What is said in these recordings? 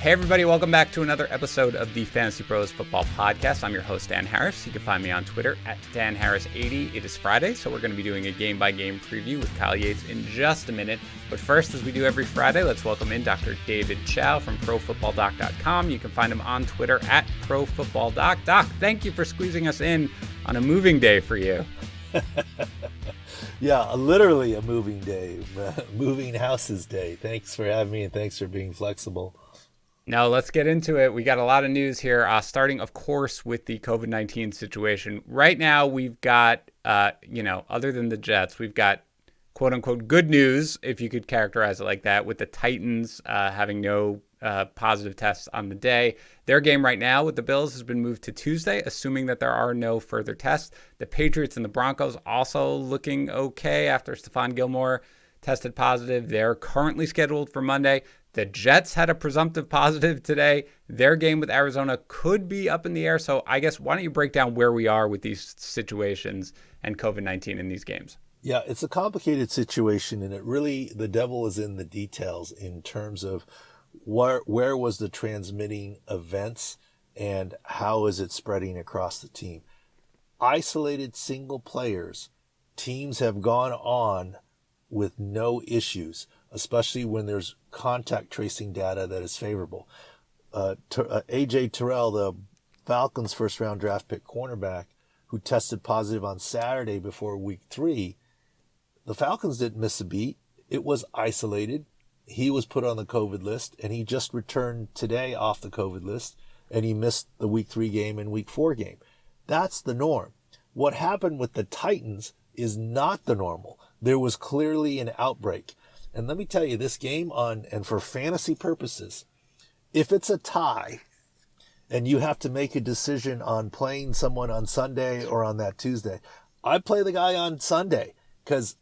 Hey everybody, welcome back to another episode of the FantasyPros Football Podcast. I'm your host, Dan Harris. You can find me on Twitter at DanHarris80. It is Friday, so we're going to be doing a game-by-game preview with Kyle Yates in just a minute. But first, as we do every Friday, let's welcome in Dr. David Chao from ProFootballDoc.com. You can find him on Twitter at ProFootballDoc. Doc, thank you for squeezing us in on a moving day for you. Yeah, literally a moving day, moving houses day. Thanks for having me and thanks for being flexible. Now, let's get into it. We got a lot of news here, starting, of course, with the COVID-19 situation. Right now, we've got, other than the Jets, we've got, quote-unquote, good news, if you could characterize it like that, with the Titans having no positive tests on the day. Their game right now with the Bills has been moved to Tuesday, assuming that there are no further tests. The Patriots and the Broncos also looking okay after Stephon Gilmore tested positive. They're currently scheduled for Monday. The Jets had a presumptive positive today. Their game with Arizona could be up in the air. So I guess why don't you break down where we are with these situations and COVID-19 in these games? Yeah, it's a complicated situation, and the devil is in the details in terms of where was the transmitting events and how is it spreading across the team. Isolated single players, teams have gone on with no issues, especially when there's contact tracing data that is favorable. A.J. Terrell, the Falcons' first-round draft pick cornerback, who tested positive on Saturday before week 3, the Falcons didn't miss a beat. It was isolated. He was put on the COVID list, and he just returned today off the COVID list, and he missed the week 3 game and week 4 game. That's the norm. What happened with the Titans is not the normal. There was clearly an outbreak. And let me tell you, this game and for fantasy purposes, if it's a tie and you have to make a decision on playing someone on Sunday or on that Tuesday, I play the guy on Sunday because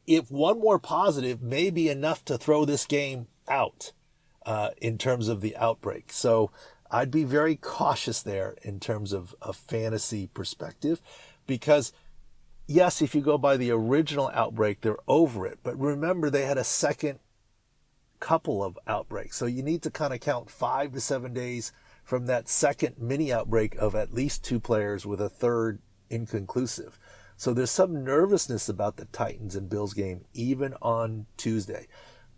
if one more positive may be enough to throw this game out in terms of the outbreak. So I'd be very cautious there in terms of a fantasy perspective because yes, if you go by the original outbreak, they're over it. But remember, they had a second couple of outbreaks. So you need to kind of count 5 to 7 days from that second mini outbreak of at least 2 players with a third inconclusive. So there's some nervousness about the Titans and Bills game, even on Tuesday.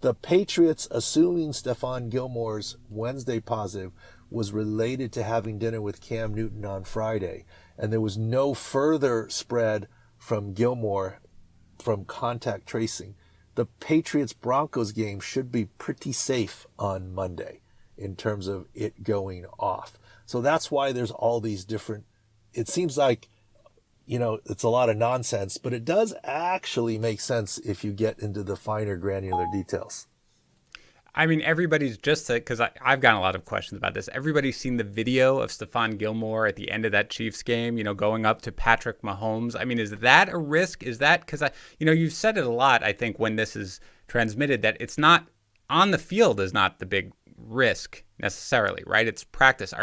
The Patriots, assuming Stephon Gilmore's Wednesday positive was related to having dinner with Cam Newton on Friday, and there was no further spread from Gilmore from contact tracing, the Patriots-Broncos game should be pretty safe on Monday in terms of it going off. So that's why there's all these different, it seems like, it's a lot of nonsense, but it does actually make sense if you get into the finer granular details. I mean, everybody's just because I've gotten a lot of questions about this. Everybody's seen the video of Stephon Gilmore at the end of that Chiefs game, going up to Patrick Mahomes. I mean, is that a risk? Is that because you've said it a lot, I think, when this is transmitted, that it's not on the field is not the big risk necessarily, right? It's practice.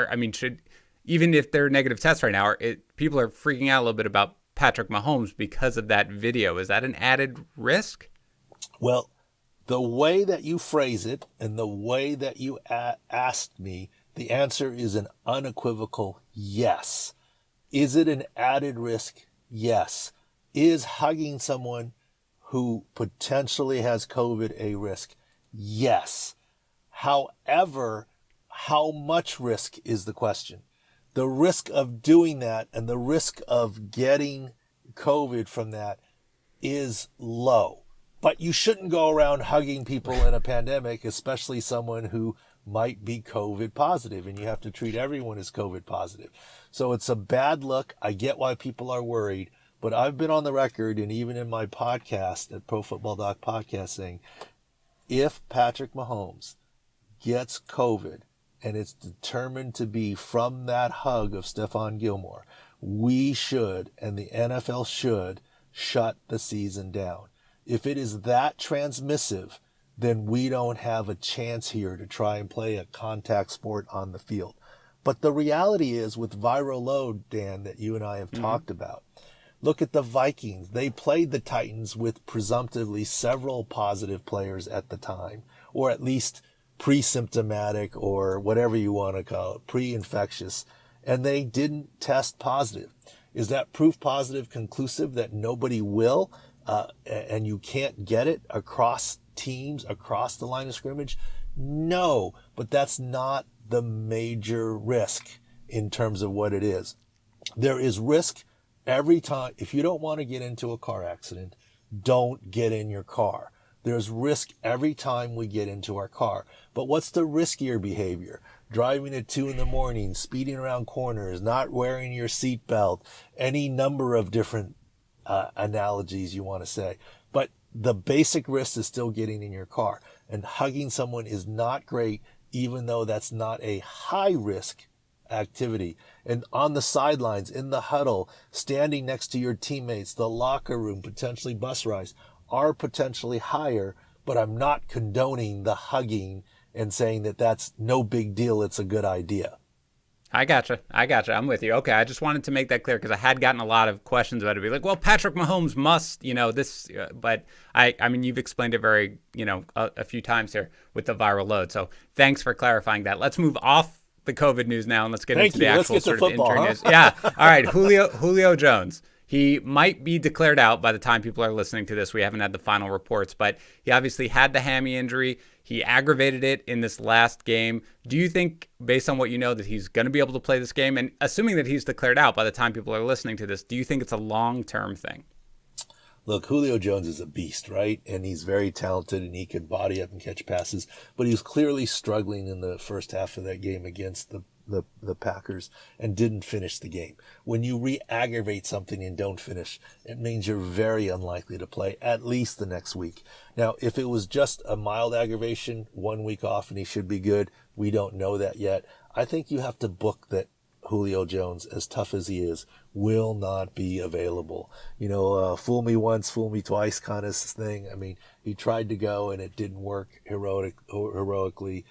Even if they're negative tests right now, people are freaking out a little bit about Patrick Mahomes because of that video. Is that an added risk? Well, the way that you phrase it and the way that you asked me, the answer is an unequivocal yes. Is it an added risk? Yes. Is hugging someone who potentially has COVID a risk? Yes. However, how much risk is the question? The risk of doing that and the risk of getting COVID from that is low. But you shouldn't go around hugging people in a pandemic, especially someone who might be COVID positive, and you have to treat everyone as COVID positive. So it's a bad look. I get why people are worried, but I've been on the record and even in my podcast at Pro Football Doc Podcast saying, if Patrick Mahomes gets COVID and it's determined to be from that hug of Stephon Gilmore, we should, and the NFL should, shut the season down. If it is that transmissive, then we don't have a chance here to try and play a contact sport on the field. But the reality is with viral load, Dan, that you and I have talked about, look at the Vikings. They played the Titans with presumptively several positive players at the time, or at least pre-symptomatic or whatever you want to call it, pre-infectious, and they didn't test positive. Is that proof positive conclusive that nobody will, and you can't get it across teams, across the line of scrimmage? No, but that's not the major risk in terms of what it is. There is risk every time. If you don't want to get into a car accident, don't get in your car. There's risk every time we get into our car. But what's the riskier behavior? Driving at 2 a.m, speeding around corners, not wearing your seatbelt, any number of different analogies you want to say. But the basic risk is still getting in your car. And hugging someone is not great, even though that's not a high risk activity. And on the sidelines, in the huddle, standing next to your teammates, the locker room, potentially bus rides, are potentially higher, but I'm not condoning the hugging and saying that that's no big deal. It's a good idea. I gotcha. I'm with you. Okay, I just wanted to make that clear because I had gotten a lot of questions about it. Be like, well, Patrick Mahomes must, this, but I mean, you've explained it very, a few times here with the viral load. So thanks for clarifying that. Let's move off the COVID news now and let's get into the actual sort of injury news. Yeah. All right. Julio Jones. He might be declared out by the time people are listening to this. We haven't had the final reports, but he obviously had the hammy injury. He aggravated it in this last game. Do you think, based on what you know, that he's going to be able to play this game? And assuming that he's declared out by the time people are listening to this, do you think it's a long-term thing? Look, Julio Jones is a beast, right? And he's very talented and he can body up and catch passes, but he was clearly struggling in the first half of that game against the Packers and didn't finish the game. When you re-aggravate something and don't finish, it means you're very unlikely to play at least the next week. Now, if it was just a mild aggravation, 1 week off and he should be good, we don't know that yet. I think you have to book that Julio Jones, as tough as he is, will not be available. Fool me once, fool me twice kind of thing. I mean, he tried to go and it didn't work heroically.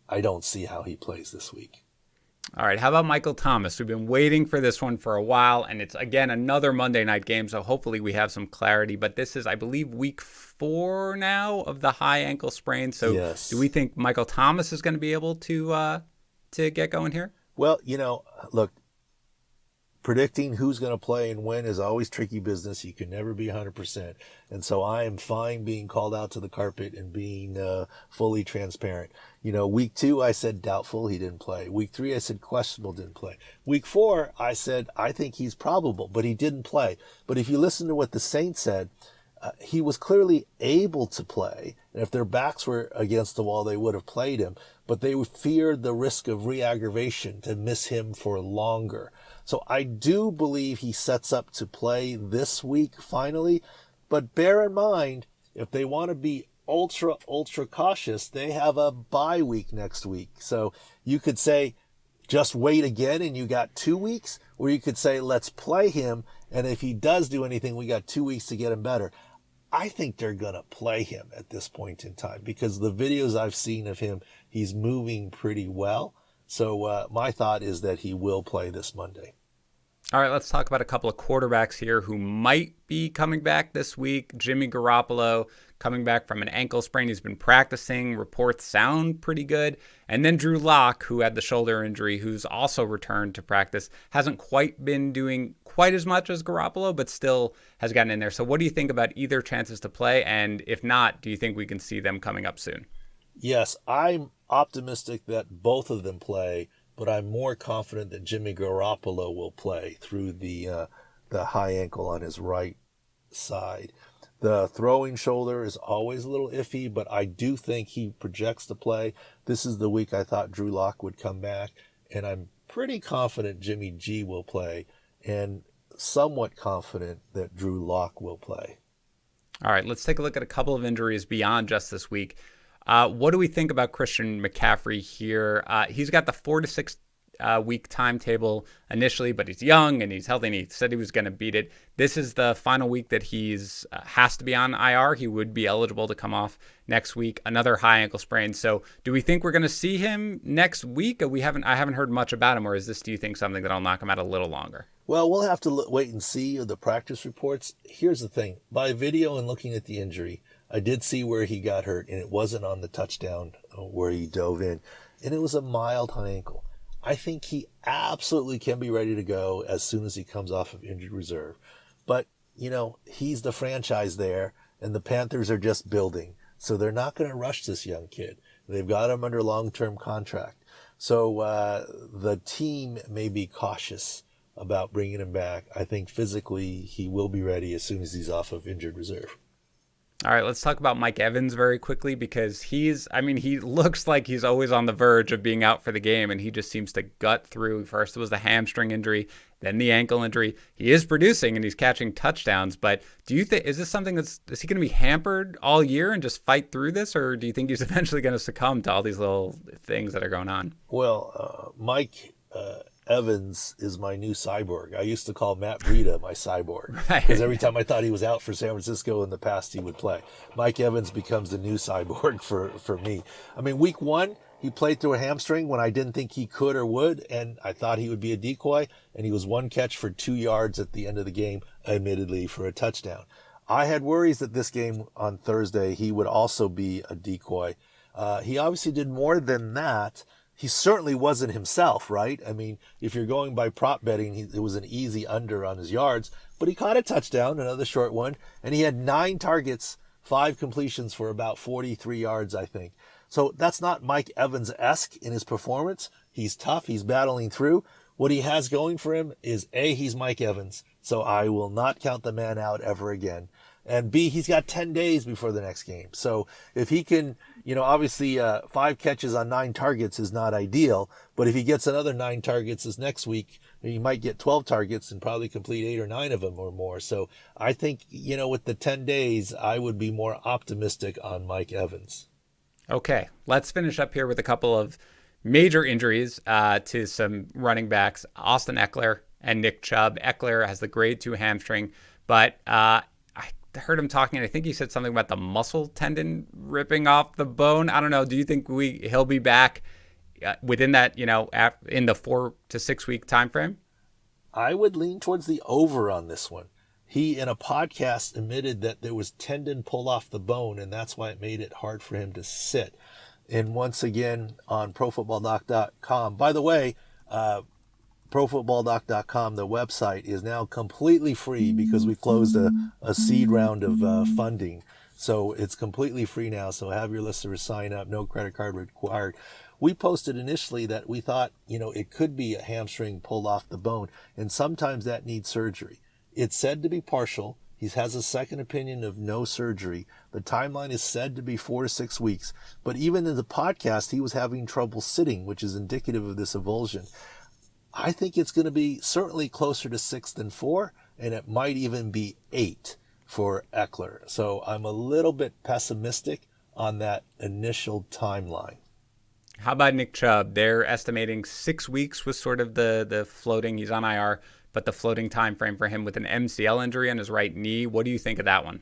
I don't see how he plays this week. All right, how about Michael Thomas? We've been waiting for this one for a while, and it's, again, another Monday night game, so hopefully we have some clarity. But this is, I believe, week 4 now of the high ankle sprain. So yes. Do we think Michael Thomas is going to be able to get going here? Well, look, predicting who's going to play and when is always tricky business. You can never be 100%. And so I am fine being called out to the carpet and being fully transparent. Week 2, I said doubtful, he didn't play. Week 3, I said questionable, didn't play. Week 4, I said I think he's probable, but he didn't play. But if you listen to what the Saints said, he was clearly able to play. And if their backs were against the wall, they would have played him. But they feared the risk of re-aggravation to miss him for longer. So I do believe he sets up to play this week finally. But bear in mind, if they want to be ultra cautious, they have a bye week next week. So you could say, just wait again and you got 2 weeks, or you could say, let's play him. And if he does do anything, we got 2 weeks to get him better. I think they're going to play him at this point in time because the videos I've seen of him, he's moving pretty well. So my thought is that he will play this Monday. All right, let's talk about a couple of quarterbacks here who might be coming back this week. Jimmy Garoppolo coming back from an ankle sprain. He's been practicing. Reports sound pretty good. And then Drew Lock, who had the shoulder injury, who's also returned to practice. Hasn't quite been doing quite as much as Garoppolo, but still has gotten in there. So what do you think about either chances to play? And if not, do you think we can see them coming up soon? Yes, I'm optimistic that both of them play, but I'm more confident that Jimmy Garoppolo will play through the high ankle on his right side. The throwing shoulder is always a little iffy, but I do think he projects to play. This is the week I thought Drew Lock would come back, and I'm pretty confident Jimmy G will play, and somewhat confident that Drew Lock will play. All right, let's take a look at a couple of injuries beyond just this week. What do we think about Christian McCaffrey here? He's got the 4 to 6 week timetable initially, but he's young and he's healthy and he said he was going to beat it. This is the final week that he's has to be on IR. He would be eligible to come off next week. Another high ankle sprain. So do we think we're going to see him next week? I haven't heard much about him, or is this, do you think, something that'll knock him out a little longer? Well, we'll have to wait and see the practice reports. Here's the thing. By video and looking at the injury, I did see where he got hurt, and it wasn't on the touchdown where he dove in, and it was a mild high ankle. I think he absolutely can be ready to go as soon as he comes off of injured reserve. But, he's the franchise there, and the Panthers are just building. So they're not going to rush this young kid. They've got him under long-term contract. So the team may be cautious about bringing him back. I think physically he will be ready as soon as he's off of injured reserve. All right, let's talk about Mike Evans very quickly because he looks like he's always on the verge of being out for the game, and he just seems to gut through. First it was the hamstring injury, then the ankle injury. He is producing and he's catching touchdowns, but is this something is he going to be hampered all year and just fight through this, or do you think he's eventually going to succumb to all these little things that are going on? Well, Mike Evans is my new cyborg. I used to call Matt Breida my cyborg because every time I thought he was out for San Francisco in the past, he would play. Mike Evans becomes the new cyborg for me. I mean, week 1, he played through a hamstring when I didn't think he could or would, and I thought he would be a decoy, and he was 1 catch for 2 yards at the end of the game, admittedly for a touchdown. I had worries that this game on Thursday, he would also be a decoy. He obviously did more than that. He certainly wasn't himself, right? I mean, if you're going by prop betting, it was an easy under on his yards, but he caught a touchdown, another short one, and he had 9 targets, 5 completions for about 43 yards, I think. So that's not Mike Evans-esque in his performance. He's tough. He's battling through. What he has going for him is A, he's Mike Evans, so I will not count the man out ever again. And B, he's got 10 days before the next game. So if he can, obviously 5 catches on 9 targets is not ideal, but if he gets another 9 targets this next week, he might get 12 targets and probably complete 8 or 9 of them or more. So I think, with the 10 days, I would be more optimistic on Mike Evans. Okay, let's finish up here with a couple of major injuries to some running backs, Austin Eckler and Nick Chubb. Eckler has the grade 2 hamstring, but I heard him talking, and I think he said something about the muscle tendon ripping off the bone. I don't know. Do you think he'll be back within that, in the 4 to 6 week time frame? I would lean towards the over on this one. He, in a podcast, admitted that there was tendon pull off the bone, and that's why it made it hard for him to sit. And once again, on ProFootballDoc.com, by the way, ProFootballDoc.com, the website, is now completely free because we closed a seed round of funding. So it's completely free now. So have your listeners sign up. No credit card required. We posted initially that we thought, it could be a hamstring pulled off the bone. And sometimes that needs surgery. It's said to be partial. He has a second opinion of no surgery. The timeline is said to be 4 to 6 weeks. But even in the podcast, he was having trouble sitting, which is indicative of this avulsion. I think it's going to be certainly closer to 6 than 4, and it might even be 8 for Eckler. So I'm a little bit pessimistic on that initial timeline. How about Nick Chubb? They're estimating 6 weeks was sort of the floating. He's on IR, but the floating time frame for him with an MCL injury on his right knee. What do you think of that one?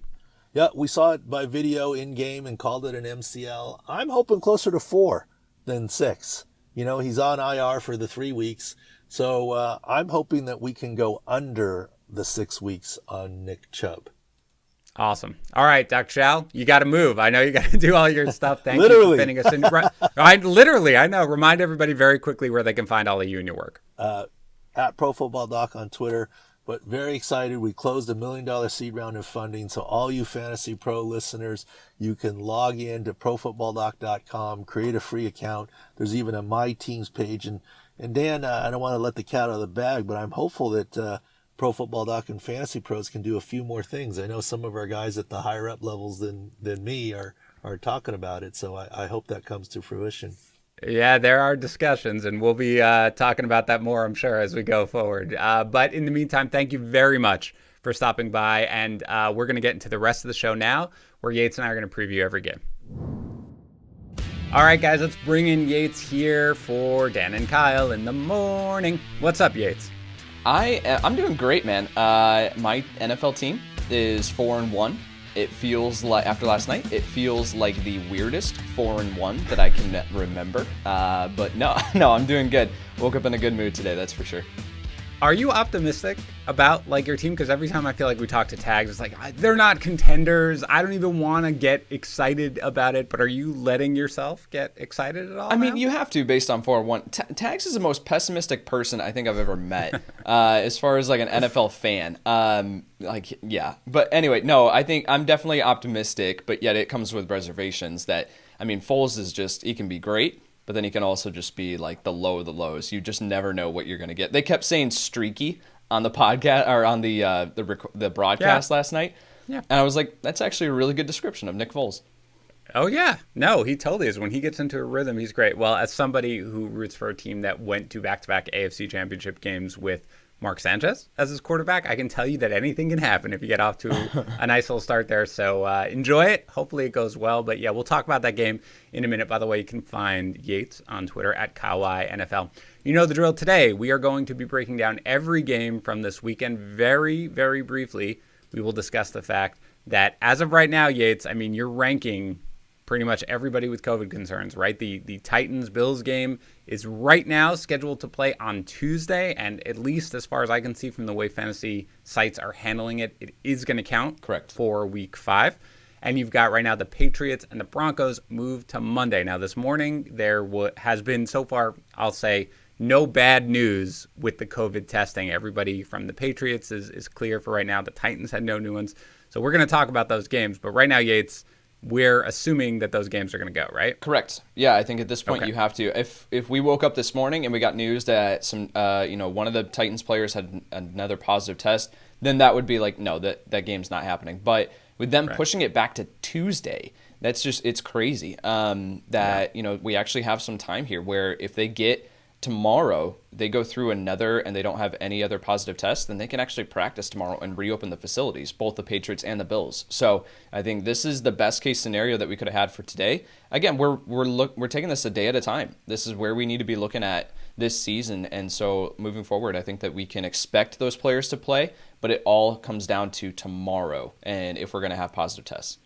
Yeah, we saw it by video in game and called it an MCL. I'm hoping closer to 4 than 6. He's on IR for the 3 weeks. So I'm hoping that we can go under the 6 weeks on Nick Chubb. Awesome. All right, Dr. Chao, you got to move. I know you got to do all your stuff. Thank you for fitting us in. I know. Remind everybody very quickly where they can find all of you and your work. At ProFootballDoc on Twitter. But very excited. We closed $1 million seed round of funding. So all you Fantasy Pro listeners, you can log in to ProFootballDoc.com, create a free account. There's even a My Teams page. And Dan, I don't want to let the cat out of the bag, but I'm hopeful that Pro Football Doc and Fantasy Pros can do a few more things. I know some of our guys at the higher up levels than me are talking about it. So I hope that comes to fruition. Yeah, there are discussions, and we'll be talking about that more, I'm sure, as we go forward. But in the meantime, thank you very much for stopping by, and we're going to get into the rest of the show now, where Yates and I are going to preview every game. All right, guys, let's bring in Yates here for Dan and Kyle in the morning. What's up, Yates? I'm doing great, man. My NFL team is 4-1. It feels like, after last night, it feels like the weirdest 4-1 that I can remember. But no, I'm doing good. Woke up in a good mood today, that's for sure. Are you optimistic about like your team? Because every time I feel like we talk to Tags, it's like they're not contenders. I don't even want to get excited about it. But are you letting yourself get excited at all? I mean, you have to based on 4-1. Tags is the most pessimistic person I think I've ever met, as far as like an NFL fan. Yeah. But anyway, no, I think I'm definitely optimistic, but yet it comes with reservations that, I mean, Foles is just, he can be great, but then he can also just be like the low of the lows. You just never know what you're going to get. They kept saying streaky on the podcast or on the broadcast last night. Yeah. And I was like, that's actually a really good description of Nick Foles. Oh, yeah. No, he totally is. When he gets into a rhythm, he's great. Well, as somebody who roots for a team that went to back-to-back AFC championship games with Mark Sanchez as his quarterback, I can tell you that anything can happen if you get off to a nice little start there. So enjoy it. Hopefully it goes well. But yeah, we'll talk about that game in a minute. By the way, you can find Yates on Twitter at KawaiNFL. You know the drill. Today, we are going to be breaking down every game from this weekend very, very briefly. We will discuss the fact that as of right now, Yates, I mean, you're ranking pretty much everybody with COVID concerns, right? The Titans-Bills game is right now scheduled to play on Tuesday, and at least as far as I can see from the way fantasy sites are handling it, it is going to count correct for Week 5. And you've got right now the Patriots and the Broncos moved to Monday. Now, this morning, there has been so far, I'll say, no bad news with the COVID testing. Everybody from the Patriots is clear for right now. The Titans had no new ones. So we're going to talk about those games. But right now, Yates, we're assuming that those games are going to go, right? Correct. Yeah, I think at this point you have to. If we woke up this morning and we got news that some, one of the Titans players had another positive test, then that would be like, no, that game's not happening. But with them pushing it back to Tuesday, that's just, it's crazy we actually have some time here where if they get tomorrow, they go through another and they don't have any other positive tests, then they can actually practice tomorrow and reopen the facilities, both the Patriots and the Bills. So I think this is the best case scenario that we could have had for today. Again, we're taking this a day at a time. This is where we need to be looking at this season. And so moving forward, I think that we can expect those players to play, but it all comes down to tomorrow and if we're going to have positive tests.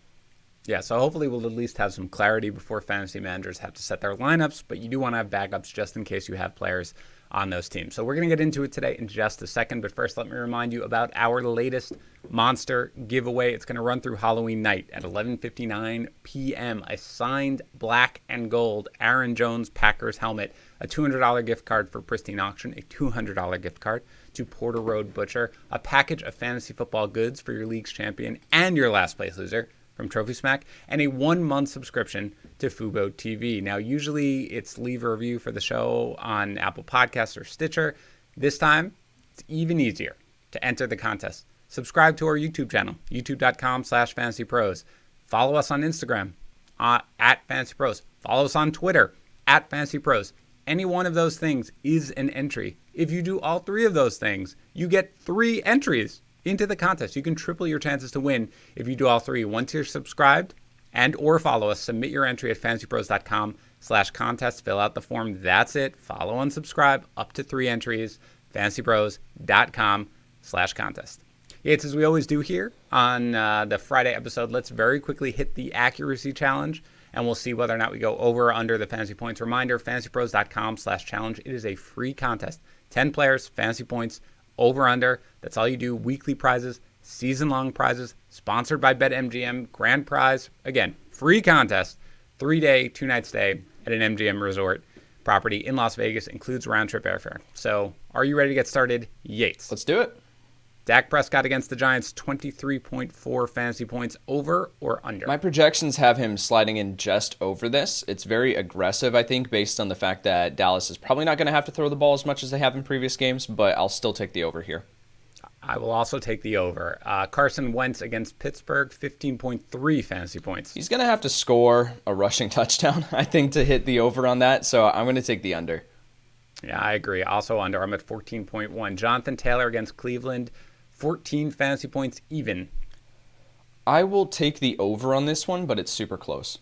Yeah, so hopefully we'll at least have some clarity before fantasy managers have to set their lineups, but you do want to have backups just in case you have players on those teams. So we're going to get into it today in just a second, but first let me remind you about our latest monster giveaway. It's going to run through Halloween night at 11:59 p.m. A signed black and gold Aaron Jones Packers helmet, a $200 gift card for Pristine Auction, a $200 gift card to Porter Road Butcher, a package of fantasy football goods for your league's champion and your last place loser from Trophy Smack, and a 1-month subscription to Fubo TV. Now, usually it's leave a review for the show on Apple Podcasts or Stitcher. This time, it's even easier to enter the contest. Subscribe to our YouTube channel, youtube.com/fantasypros. Follow us on Instagram at FantasyPros. Follow us on Twitter at FantasyPros. Any one of those things is an entry. If you do all 3 of those things, you get 3 entries into the contest. You can triple your chances to win if you do all 3. Once you're subscribed and or follow us, submit your entry at fantasypros.com/contest. Fill out the form. That's it. Follow and subscribe. Up to 3 entries. fantasypros.com/contest. Yates, as we always do here on the Friday episode, let's very quickly hit the accuracy challenge, and we'll see whether or not we go over or under the fantasy points. Reminder, fantasypros.com/challenge. It is a free contest. 10 players, fantasy points, over, under. That's all you do. Weekly prizes, season-long prizes, sponsored by BetMGM. Grand prize. Again, free contest. 3-day, 2-night stay at an MGM resort property in Las Vegas. Includes round-trip airfare. So, are you ready to get started? Yates. Let's do it. Dak Prescott against the Giants, 23.4 fantasy points, over or under? My projections have him sliding in just over this. It's very aggressive, I think, based on the fact that Dallas is probably not going to have to throw the ball as much as they have in previous games, but I'll still take the over here. I will also take the over. Carson Wentz against Pittsburgh, 15.3 fantasy points. He's going to have to score a rushing touchdown, I think, to hit the over on that, so I'm going to take the under. Yeah, I agree. Also under. I'm at 14.1. Jonathan Taylor against Cleveland, 14 fantasy points even. I will take the over on this one, but it's super close.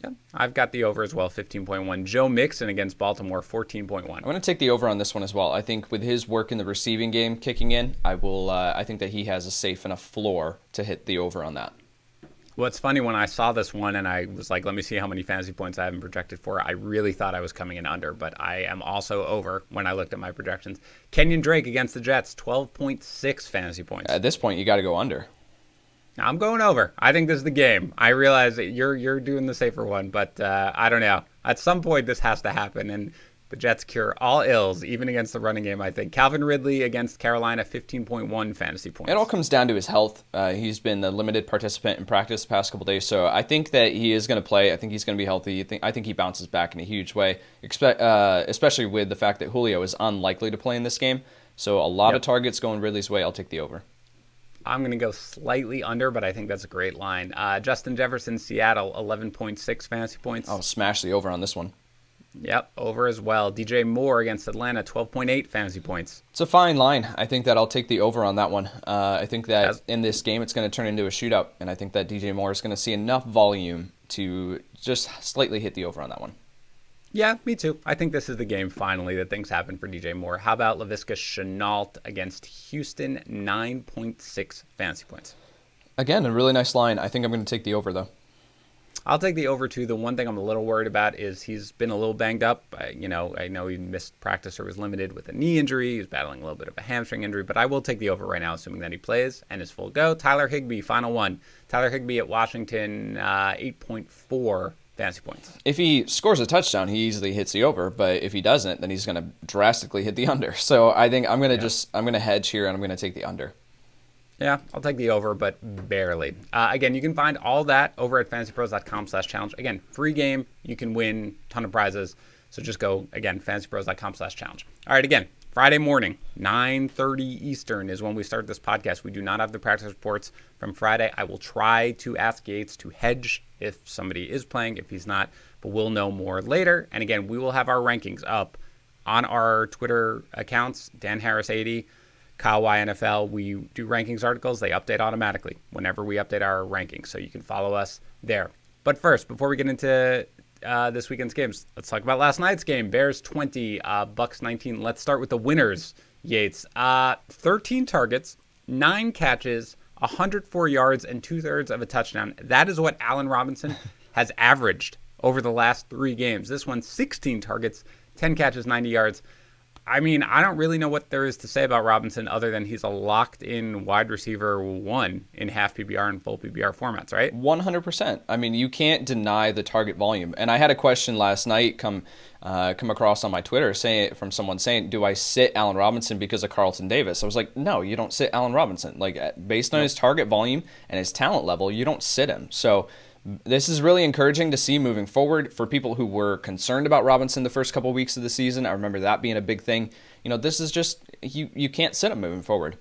Yeah, I've got the over as well, 15.1. Joe Mixon against Baltimore, 14.1. I'm going to take the over on this one as well. I think with his work in the receiving game kicking in, I think that he has a safe enough floor to hit the over on that. What's funny, when I saw this one and I was like, let me see how many fantasy points I haven't projected for, I really thought I was coming in under, but I am also over when I looked at my projections. Kenyon Drake against the Jets, 12.6 fantasy points. At this point, you got to go under. I'm going over. I think this is the game. I realize that you're doing the safer one, but I don't know. At some point, this has to happen, and the Jets cure all ills, even against the running game, I think. Calvin Ridley against Carolina, 15.1 fantasy points. It all comes down to his health. He's been a limited participant in practice the past couple days, so I think that he is going to play. I think he's going to be healthy. I think he bounces back in a huge way, especially with the fact that Julio is unlikely to play in this game. So a lot of targets going Ridley's way. I'll take the over. I'm going to go slightly under, but I think that's a great line. Justin Jefferson, Seattle, 11.6 fantasy points. I'll smash the over on this one. Yep, over as well. DJ Moore against Atlanta, 12.8 fantasy points. It's a fine line. I think that I'll take the over on that one. I think that in this game it's going to turn into a shootout, and I think that DJ Moore is going to see enough volume to just slightly hit the over on that one. Yeah, me too. I think this is the game, finally, that things happen for DJ Moore. How about Laviska Shenault against Houston, 9.6 fantasy points? Again, a really nice line. I think I'm going to take the over, though. I'll take the over, too. The one thing I'm a little worried about is he's been a little banged up. I know he missed practice or was limited with a knee injury. He's battling a little bit of a hamstring injury, but I will take the over right now, assuming that he plays and is full go. Tyler Higbee, final one. Tyler Higbee at Washington, 8.4 fantasy points. If he scores a touchdown, he easily hits the over, but if he doesn't, then he's going to drastically hit the under. So I think I'm going to hedge here, and I'm going to take the under. Yeah, I'll take the over, but barely. Again, you can find all that over at fantasypros.com/challenge. Again, free game. You can win a ton of prizes. So just go, again, fantasypros.com/challenge. All right, again, Friday morning, 9:30 Eastern is when we start this podcast. We do not have the practice reports from Friday. I will try to ask Yates to hedge if somebody is playing, if he's not, but we'll know more later. And again, we will have our rankings up on our Twitter accounts, Dan Harris 80. Kyle Y NFL, we do rankings articles. They update automatically whenever we update our rankings, so you can follow us there. But first, before we get into this weekend's games, let's talk about last night's game. Bears 20, Bucks 19. Let's start with the winners, Yates. 13 targets, 9 catches, 104 yards, and 2/3 of a touchdown. That is what Allen Robinson has averaged over the last 3 games. This one, 16 targets, 10 catches, 90 yards. I mean, I don't really know what there is to say about Robinson other than he's a locked-in wide receiver 1 in half PPR and full PPR formats, right? 100%. I mean, you can't deny the target volume. And I had a question last night come across on my Twitter from someone saying, do I sit Allen Robinson because of Carlton Davis? I was like, no, you don't sit Allen Robinson. Like, based on his target volume and his talent level, you don't sit him. So this is really encouraging to see moving forward for people who were concerned about Robinson the first couple of weeks of the season. I remember that being a big thing. This is just, you can't sit him moving forward.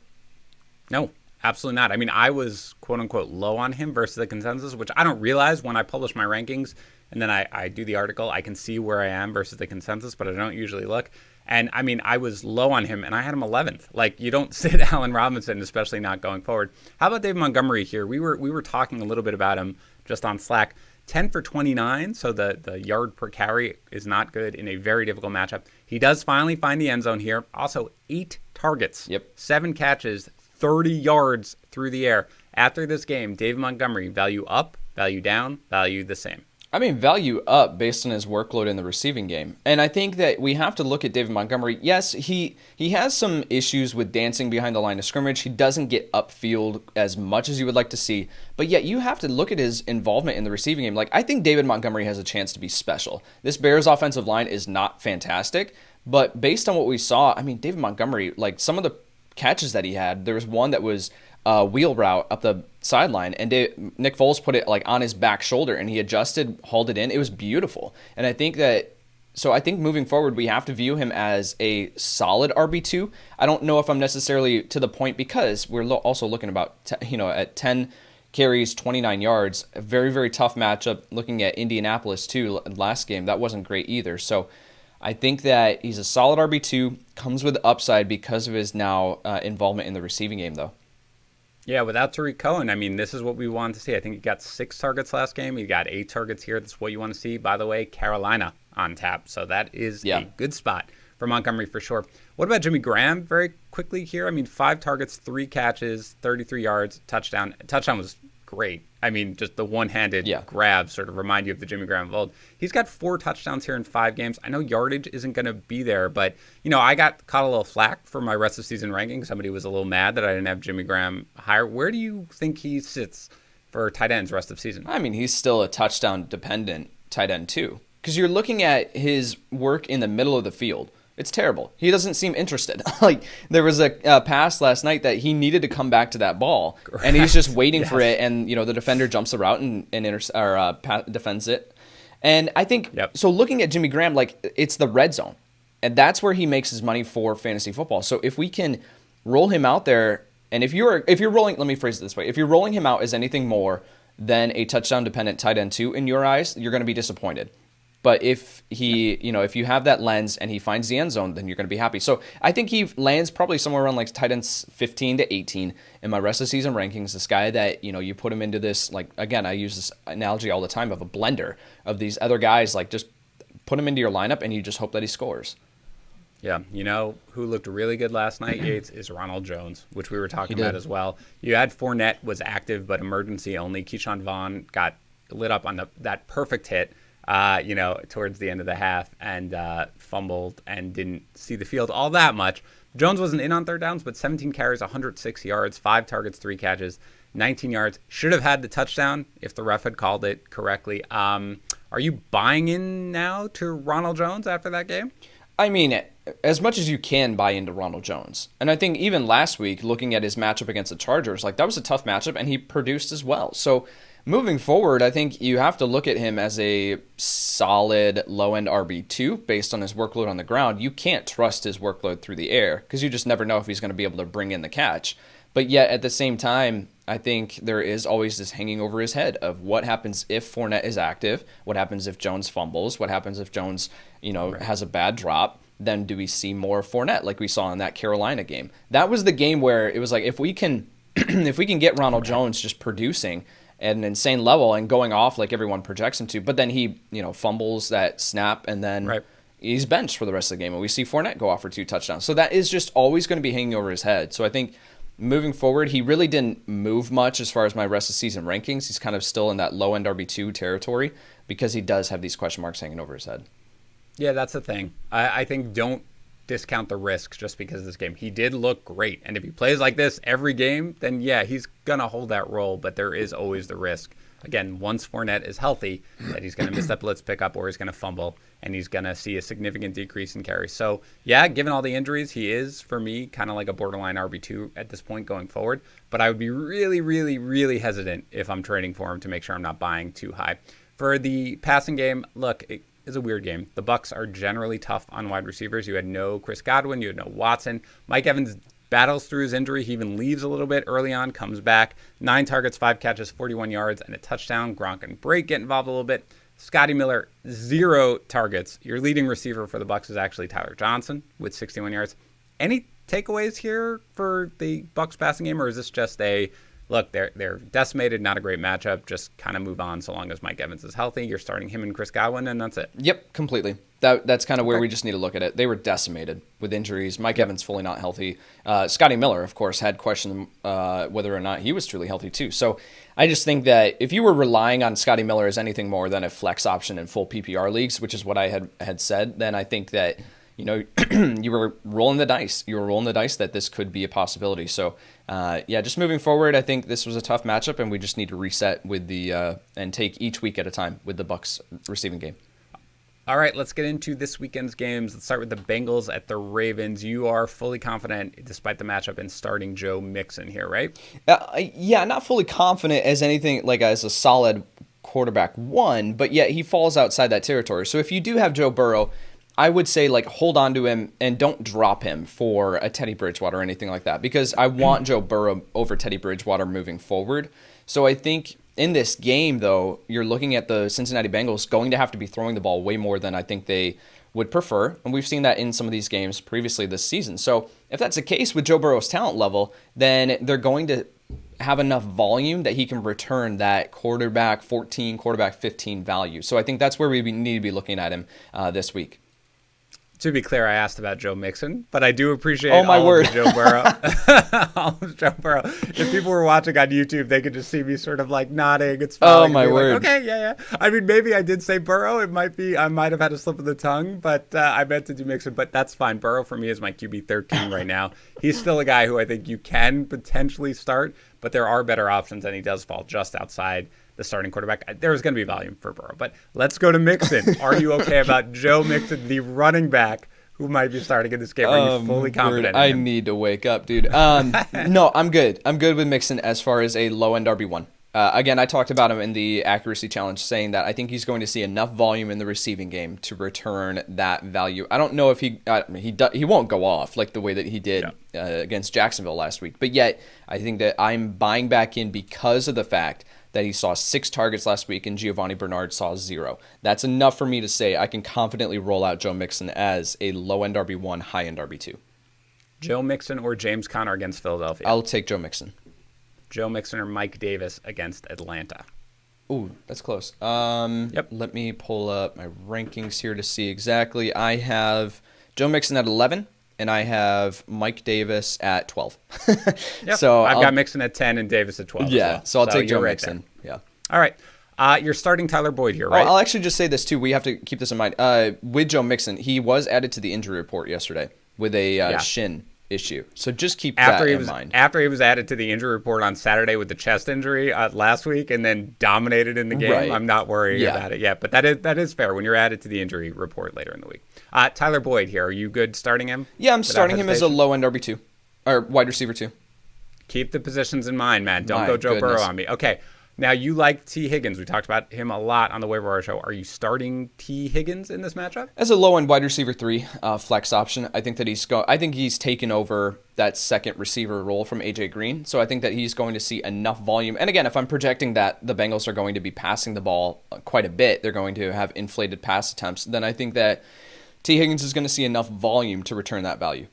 No, absolutely not. I mean, I was quote unquote low on him versus the consensus, which I don't realize when I publish my rankings and then I do the article. I can see where I am versus the consensus, but I don't usually look. And I mean, I was low on him and I had him 11th. Like, you don't sit Allen Robinson, especially not going forward. How about David Montgomery here? We were talking a little bit about him just on Slack. 10 for 29, so the yard per carry is not good in a very difficult matchup. He does finally find the end zone here. Also, 8 targets, 7 catches, 30 yards through the air. After this game, David Montgomery, value up, value down, value the same. I mean, value up based on his workload in the receiving game. And I think that we have to look at David Montgomery. Yes, he has some issues with dancing behind the line of scrimmage. He doesn't get upfield as much as you would like to see. But yet you have to look at his involvement in the receiving game. Like, I think David Montgomery has a chance to be special. This Bears offensive line is not fantastic. But based on what we saw, I mean, David Montgomery, like some of the catches that he had, there was one that was wheel route up the sideline, and Nick Foles put it like on his back shoulder, and he adjusted, hauled it in. It was beautiful. And I think moving forward, we have to view him as a solid RB2. I don't know if I'm necessarily to the point, because we're also looking about at 10 carries, 29 yards, a very, very tough matchup. Looking at Indianapolis too last game, that wasn't great either. So I think that he's a solid RB2, comes with upside because of his now involvement in the receiving game though. Yeah, without Tariq Cohen, I mean, this is what we wanted to see. I think he got 6 targets last game. He got 8 targets here. That's what you want to see. By the way, Carolina on tap. So that is a good spot for Montgomery for sure. What about Jimmy Graham very quickly here? I mean, 5 targets, 3 catches, 33 yards, touchdown. Touchdown was great. I mean, just the one-handed grabs sort of remind you of the Jimmy Graham of old. He's got 4 touchdowns here in 5 games. I know yardage isn't going to be there, but, I got caught a little flack for my rest of season ranking. Somebody was a little mad that I didn't have Jimmy Graham higher. Where do you think he sits for tight ends rest of season? I mean, he's still a touchdown-dependent tight end, too. Because you're looking at his work in the middle of the field. It's terrible. He doesn't seem interested. There was a pass last night that he needed to come back to that ball, and he's just waiting for it, and the defender jumps the route and defends it. And I think so. Looking at Jimmy Graham, it's the red zone, and that's where he makes his money for fantasy football. So if we can roll him out there, and if you're rolling, let me phrase it this way: if you're rolling him out as anything more than a touchdown dependent tight end 2 in your eyes, you're going to be disappointed. But if he, if you have that lens and he finds the end zone, then you're going to be happy. So I think he lands probably somewhere around tight ends 15 to 18 in my rest of season rankings. This guy that, you put him into this, again, I use this analogy all the time of a blender of these other guys, just put him into your lineup and you just hope that he scores. Yeah, who looked really good last night, Yates, is Ronald Jones, which we were talking about as well. You had Fournette was active, but emergency only. Keyshawn Vaughn got lit up on that perfect hit. Towards the end of the half and fumbled and didn't see the field all that much. Jones wasn't in on third downs, but 17 carries, 106 yards, 5 targets, 3 catches, 19 yards. Should have had the touchdown if the ref had called it correctly. Are you buying in now to Ronald Jones after that game? I mean, as much as you can buy into Ronald Jones. And I think even last week, looking at his matchup against the Chargers, that was a tough matchup, and he produced as well. So moving forward, I think you have to look at him as a solid low-end RB2 based on his workload on the ground. You can't trust his workload through the air because you just never know if he's going to be able to bring in the catch. But yet, at the same time, I think there is always this hanging over his head of what happens if Fournette is active, what happens if Jones fumbles, what happens if Jones, has a bad drop. Then do we see more Fournette like we saw in that Carolina game? That was the game where it was if we can if we can get Ronald Jones just producing at an insane level and going off like everyone projects him to, but then he, fumbles that snap and then he's benched for the rest of the game, and we see Fournette go off for 2 touchdowns. So that is just always going to be hanging over his head. So I think moving forward, he really didn't move much as far as my rest of season rankings. He's kind of still in that low-end RB2 territory because he does have these question marks hanging over his head. Yeah, that's the thing. I think don't discount the risks just because of this game. He did look great. And if he plays like this every game, then yeah, he's going to hold that role. But there is always the risk. Again, once Fournette is healthy, that he's going to miss that blitz pickup or he's going to fumble and he's going to see a significant decrease in carries. So yeah, given all the injuries, he is, for me, kind of like a borderline RB2 at this point going forward. But I would be really, really, really hesitant if I'm trading for him to make sure I'm not buying too high. For the passing game, look, is a weird game. The Bucs are generally tough on wide receivers. You had no Chris Godwin. You had no Watson. Mike Evans battles through his injury. He even leaves a little bit early on, comes back. 9 targets, 5 catches, 41 yards, and a touchdown. Gronk and Brake get involved a little bit. Scotty Miller, 0 targets. Your leading receiver for the Bucs is actually Tyler Johnson with 61 yards. Any takeaways here for the Bucs passing game, or is this just a look, they're decimated, not a great matchup, just kind of move on so long as Mike Evans is healthy. You're starting him and Chris Godwin, and that's it. Yep, completely. That's kind of where we just need to look at it. They were decimated with injuries. Mike Evans fully not healthy. Scotty Miller, of course, had questions whether or not he was truly healthy too. So I just think that if you were relying on Scotty Miller as anything more than a flex option in full PPR leagues, which is what I had said, then I think that you were rolling the dice. You were rolling the dice that this could be a possibility. So, just moving forward, I think this was a tough matchup, and we just need to reset with and take each week at a time with the Bucs receiving game. All right, let's get into this weekend's games. Let's start with the Bengals at the Ravens. You are fully confident, despite the matchup, in starting Joe Mixon here, right? Not fully confident as anything as a solid quarterback 1, but yet he falls outside that territory. So if you do have Joe Burrow, I would say hold on to him and don't drop him for a Teddy Bridgewater or anything like that, because I want Joe Burrow over Teddy Bridgewater moving forward. So I think in this game, though, you're looking at the Cincinnati Bengals going to have to be throwing the ball way more than I think they would prefer. And we've seen that in some of these games previously this season. So if that's the case with Joe Burrow's talent level, then they're going to have enough volume that he can return that quarterback 14, quarterback 15 value. So I think that's where we need to be looking at him this week. To be clear, I asked about Joe Mixon, but I do appreciate Oh, my all word. of the Joe Burrow. All of Joe Burrow. If people were watching on YouTube, they could just see me sort of like nodding and smiling. Oh, my word. Like, okay, yeah. I mean, maybe I did say Burrow. It might be, I might have had a slip of the tongue, but I meant to do Mixon, but that's fine. Burrow for me is my QB 13 right now. He's still a guy who I think you can potentially start, but there are better options, and he does fall just outside the starting quarterback. There's going to be volume for Burrow, but let's go to Mixon. Are you okay about Joe Mixon, the running back who might be starting in this game? Are you fully confident in I him? need to wake up, dude. No, I'm good. I'm good with Mixon as far as a low-end RB1. Again, I talked about him in the accuracy challenge, saying that I think he's going to see enough volume in the receiving game to return that value. I don't know if he won't go off like the way that he did against Jacksonville last week, but yet I think that I'm buying back in because of the fact that he saw 6 targets last week and Giovanni Bernard saw 0. That's enough for me to say I can confidently roll out Joe Mixon as a low-end RB1, high-end RB2. Joe Mixon or James Conner against Philadelphia? I'll take Joe Mixon. Joe Mixon or Mike Davis against Atlanta? Ooh, that's close. Yep. Let me pull up my rankings here to see exactly. I have Joe Mixon at 11, and I have Mike Davis at 12. Yep. So I've got Mixon at 10 and Davis at 12. Yeah, as well. so I'll take Joe you're Mixon. There. Yeah. All right. You're starting Tyler Boyd here, right? I'll actually just say this too. We have to keep this in mind. With Joe Mixon, he was added to the injury report yesterday with a shin issue. So just keep that in mind. After he was added to the injury report on Saturday with the chest injury last week and then dominated in the game, Right. I'm not worried about it yet. But that is fair when you're added to the injury report later in the week. Tyler Boyd here. Are you good starting him? Yeah, I'm starting him as a low-end RB2 or wide receiver 2. Keep the positions in mind, man. Don't My go Joe goodness. Burrow on me. Okay. Now, you like T. Higgins. We talked about him a lot on the waiver wire show. Are you starting T. Higgins in this matchup? As a low-end wide receiver 3 flex option, I think that he's taken over that second receiver role from A.J. Green. So I think that he's going to see enough volume. And again, if I'm projecting that the Bengals are going to be passing the ball quite a bit, they're going to have inflated pass attempts, then I think that T. Higgins is going to see enough volume to return that value.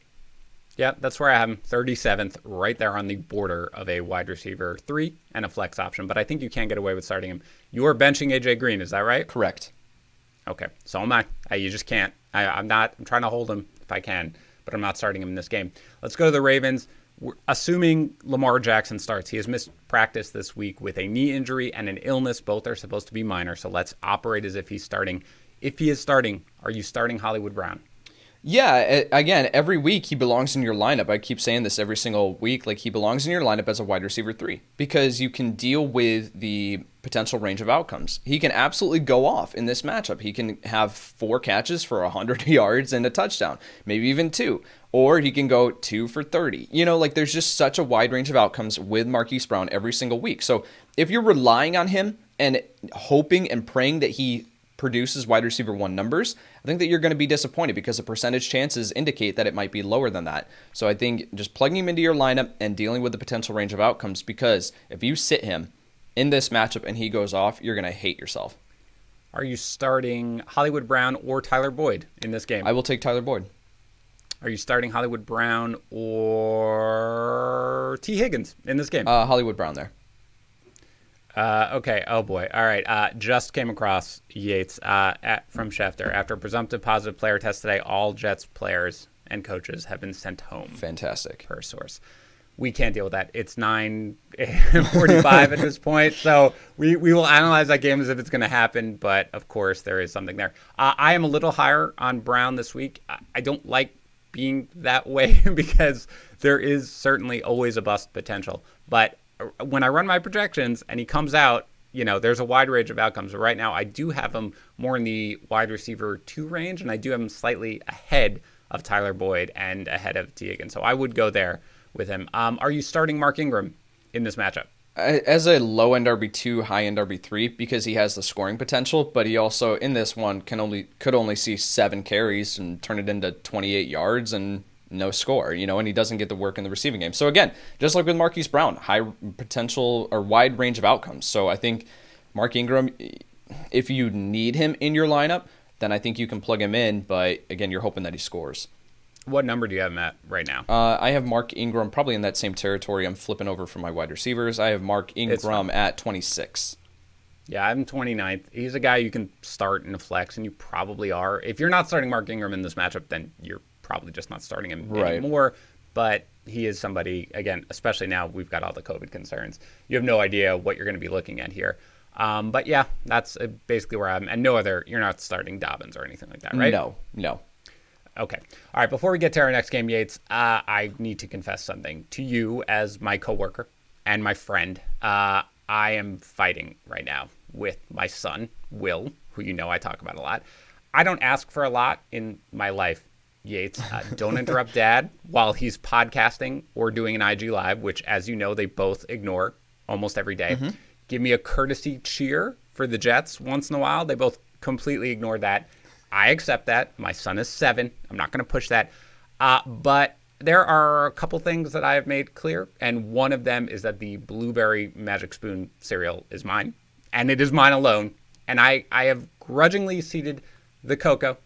Yeah, that's where I have him. 37th, right there on the border of a wide receiver 3 and a flex option. But I think you can get away with starting him. You are benching A.J. Green, is that right? Correct. Okay, so am I. You just can't. I'm trying to hold him if I can, but I'm not starting him in this game. Let's go to the Ravens. We're assuming Lamar Jackson starts. He has missed practice this week with a knee injury and an illness. Both are supposed to be minor, so let's operate as if he's starting. If he is starting, are you starting Hollywood Brown? Yeah, again, every week he belongs in your lineup. I keep saying this every single week. Like, he belongs in your lineup as a wide receiver 3 because you can deal with the potential range of outcomes. He can absolutely go off in this matchup. He can have 4 catches for 100 yards and a touchdown, maybe even 2. Or he can go 2 for 30. You know, like, there's just such a wide range of outcomes with Marquise Brown every single week. So if you're relying on him and hoping and praying that he produces wide receiver 1 numbers, I think that you're going to be disappointed because the percentage chances indicate that it might be lower than that. So I think just plugging him into your lineup and dealing with the potential range of outcomes, because if you sit him in this matchup and he goes off, you're going to hate yourself. Are you starting Hollywood Brown or Tyler Boyd in this game? I will take Tyler Boyd. Are you starting Hollywood Brown or T. Higgins in this game? Hollywood Brown there. Okay. Oh, boy. All right. Just came across Yates from Schefter. After a presumptive positive player test today, all Jets players and coaches have been sent home. Fantastic. Per source. We can't deal with that. It's 9:45 at this point, so we will analyze that game as if it's going to happen, but, of course, there is something there. I am a little higher on Brown this week. I don't like being that way because there is certainly always a bust potential, but when I run my projections and he comes out, you know, there's a wide range of outcomes. But right now, I do have him more in the wide receiver 2 range, and I do have him slightly ahead of Tyler Boyd and ahead of T. Higgins. So I would go there with him. Are you starting Mark Ingram in this matchup? As a low-end RB2, high-end RB3, because he has the scoring potential, but he also, in this one, could only see 7 carries and turn it into 28 yards and no score, you know, and he doesn't get the work in the receiving game. So again, just like with Marquise Brown, high potential or wide range of outcomes. So I think Mark Ingram, if you need him in your lineup, then I think you can plug him in. But again, you're hoping that he scores. What number do you have him at right now? I have Mark Ingram probably in that same territory. I'm flipping over from my wide receivers. I have Mark Ingram at 26. Yeah, I'm 29th. He's a guy you can start in a flex, and you probably are. If you're not starting Mark Ingram in this matchup, then you're probably just not starting him anymore. But he is somebody, again, especially now we've got all the COVID concerns. You have no idea what you're going to be looking at here. But yeah, that's basically where I'm. And no other, you're not starting Dobbins or anything like that, right? No. Okay. All right. Before we get to our next game, Yates, I need to confess something to you as my coworker and my friend. I am fighting right now with my son, Will, who you know I talk about a lot. I don't ask for a lot in my life, Yates. Don't interrupt Dad while he's podcasting or doing an IG Live, which, as you know, they both ignore almost every day. Mm-hmm. Give me a courtesy cheer for the Jets once in a while. They both completely ignore that. I accept that. My son is 7. I'm not going to push that. But there are a couple things that I have made clear, and one of them is that the Blueberry Magic Spoon cereal is mine, and it is mine alone. And I have grudgingly ceded the cocoa.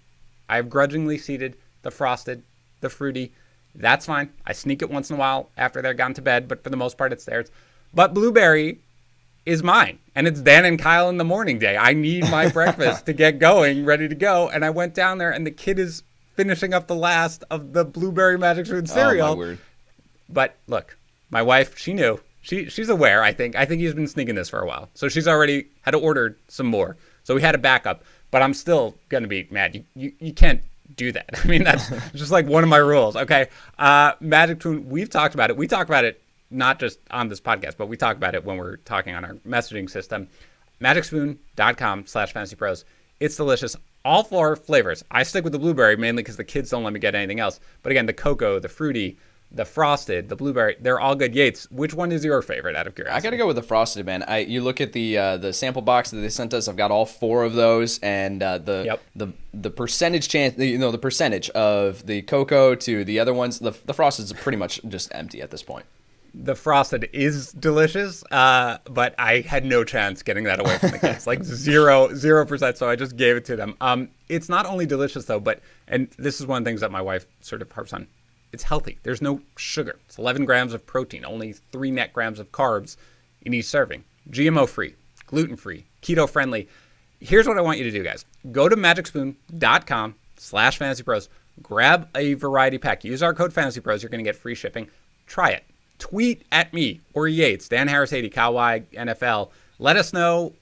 I have grudgingly ceded the frosted, the fruity. That's fine. I sneak it once in a while after they're gone to bed, but for the most part, it's theirs. But Blueberry is mine, and it's Dan and Kyle in the morning day. I need my breakfast to get going, ready to go. And I went down there, and the kid is finishing up the last of the Blueberry Magic Spoon cereal. Oh, my word. But look, my wife, she knew. She's aware, I think. I think he's been sneaking this for a while. So she's already had ordered some more. So we had a backup. But I'm still going to be mad. You can't do that. I mean, that's just like one of my rules. Okay. Magic Spoon, we've talked about it. We talk about it not just on this podcast, but we talk about it when we're talking on our messaging system. MagicSpoon.com/FantasyPros. It's delicious. All 4 flavors. I stick with the blueberry mainly because the kids don't let me get anything else. But again, the cocoa, the fruity, the frosted, the blueberry, they're all good. Yates, which one is your favorite out of curiosity? I got to go with the frosted, man. You look at the sample box that they sent us. I've got all 4 of those, and the percentage chance, the percentage of the cocoa to the other ones, the frosted is pretty much just empty at this point. The frosted is delicious, but I had no chance getting that away from the kids, like 0%. So I just gave it to them. It's not only delicious though, and this is one of the things that my wife sort of harps on. It's healthy. There's no sugar. It's 11 grams of protein, only 3 net grams of carbs in each serving. GMO free, gluten free, keto friendly. Here's what I want you to do, guys. Go to magicspoon.com/FantasyPros. Grab a variety pack. Use our code FantasyPros. You're going to get free shipping. Try it. Tweet at me or Yates, Dan Harris 80, Kyle Y, NFL. Let us know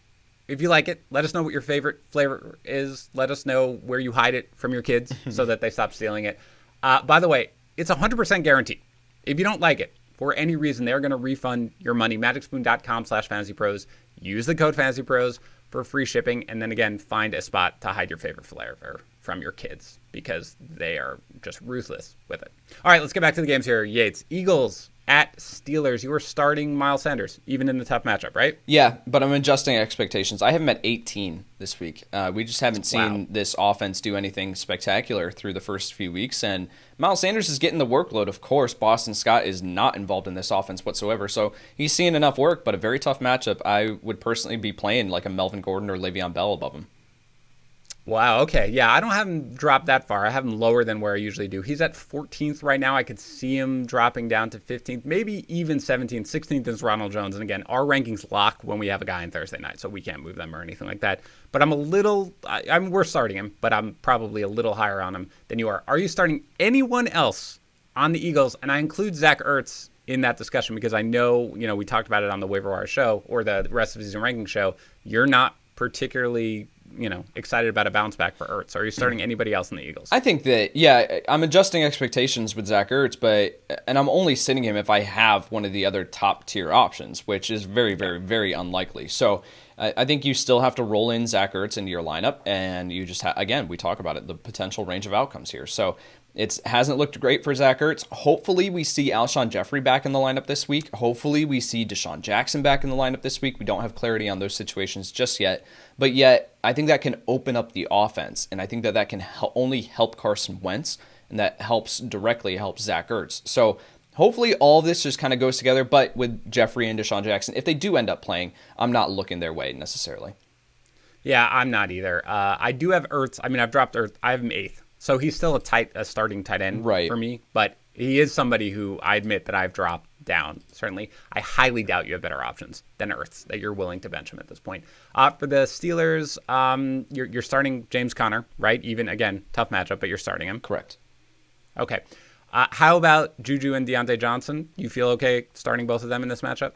if you like it. Let us know what your favorite flavor is. Let us know where you hide it from your kids so that they stop stealing it. By the way, it's 100% guaranteed. If you don't like it for any reason, they're going to refund your money. MagicSpoon.com/FantasyPros. Use the code FantasyPros for free shipping. And then again, find a spot to hide your favorite flavor from your kids because they are just ruthless with it. All right, let's get back to the games here. Yates, Eagles at Steelers. You were starting Miles Sanders, even in the tough matchup, right? Yeah, but I'm adjusting expectations. I have him at 18 this week. We just haven't seen this offense do anything spectacular through the first few weeks, and Miles Sanders is getting the workload. Of course, Boston Scott is not involved in this offense whatsoever, so he's seeing enough work, but a very tough matchup. I would personally be playing like a Melvin Gordon or Le'Veon Bell above him. Wow, okay. Yeah, I don't have him drop that far. I have him lower than where I usually do. He's at 14th right now. I could see him dropping down to 15th, maybe even 17th. 16th is Ronald Jones. And again, our rankings lock when we have a guy on Thursday night, so we can't move them or anything like that. But I'm a little, we're starting him, but I'm probably a little higher on him than you are. Are you starting anyone else on the Eagles? And I include Zach Ertz in that discussion because I know, we talked about it on the waiver wire show or the rest of the season ranking show. You're not particularly excited about a bounce back for Ertz. Are you starting anybody else in the Eagles? I think that, I'm adjusting expectations with Zach Ertz, and I'm only sitting him if I have one of the other top tier options, which is very, very, very unlikely. So I think you still have to roll in Zach Ertz into your lineup, and you just, again, we talk about it, the potential range of outcomes here. So it hasn't looked great for Zach Ertz. Hopefully we see Alshon Jeffrey back in the lineup this week. Hopefully we see Deshaun Jackson back in the lineup this week. We don't have clarity on those situations just yet. But yet, I think that can open up the offense. And I think that can only help Carson Wentz. And that directly helps Zach Ertz. So hopefully all of this just kind of goes together. But with Jeffrey and Deshaun Jackson, if they do end up playing, I'm not looking their way necessarily. Yeah, I'm not either. I do have Ertz. I've dropped Ertz. I have him 8th. So he's still a starting tight end for me, but he is somebody who I admit that I've dropped down. Certainly, I highly doubt you have better options than Ertz that you're willing to bench him at this point. For the Steelers, you're starting James Conner, right? Even, again, tough matchup, but you're starting him. Correct. Okay. How about Juju and Deontay Johnson? You feel okay starting both of them in this matchup?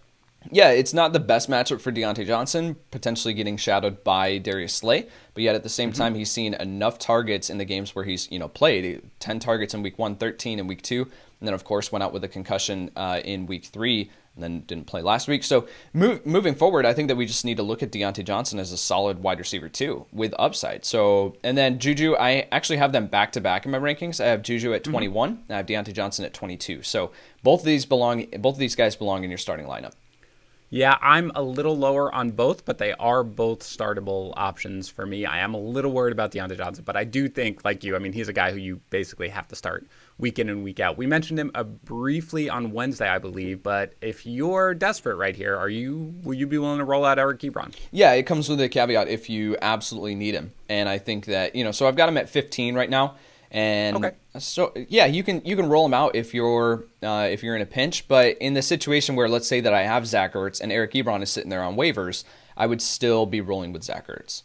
Yeah, it's not the best matchup for Deontay Johnson, potentially getting shadowed by Darius Slay, but yet at the same time, he's seen enough targets in the games where he's played. 10 targets in week 1, 13 in week 2, and then of course went out with a concussion in week 3, and then didn't play last week. So moving forward, I think that we just need to look at Deontay Johnson as a solid wide receiver too, with upside. So, and then Juju, I actually have them back to back in my rankings. I have Juju at 21, and I have Deontay Johnson at 22. So both of these guys belong in your starting lineup. Yeah, I'm a little lower on both, but they are both startable options for me. I am a little worried about Deontay Johnson, but I do think, like you, I mean, he's a guy who you basically have to start week in and week out. We mentioned him briefly on Wednesday, I believe, but if you're desperate right here, will you be willing to roll out Eric Ebron? Yeah, it comes with a caveat if you absolutely need him. And I think that, so I've got him at 15 right now. And so, yeah, you can roll him out if you're in a pinch. But in the situation where, let's say that I have Zach Ertz and Eric Ebron is sitting there on waivers, I would still be rolling with Zach Ertz.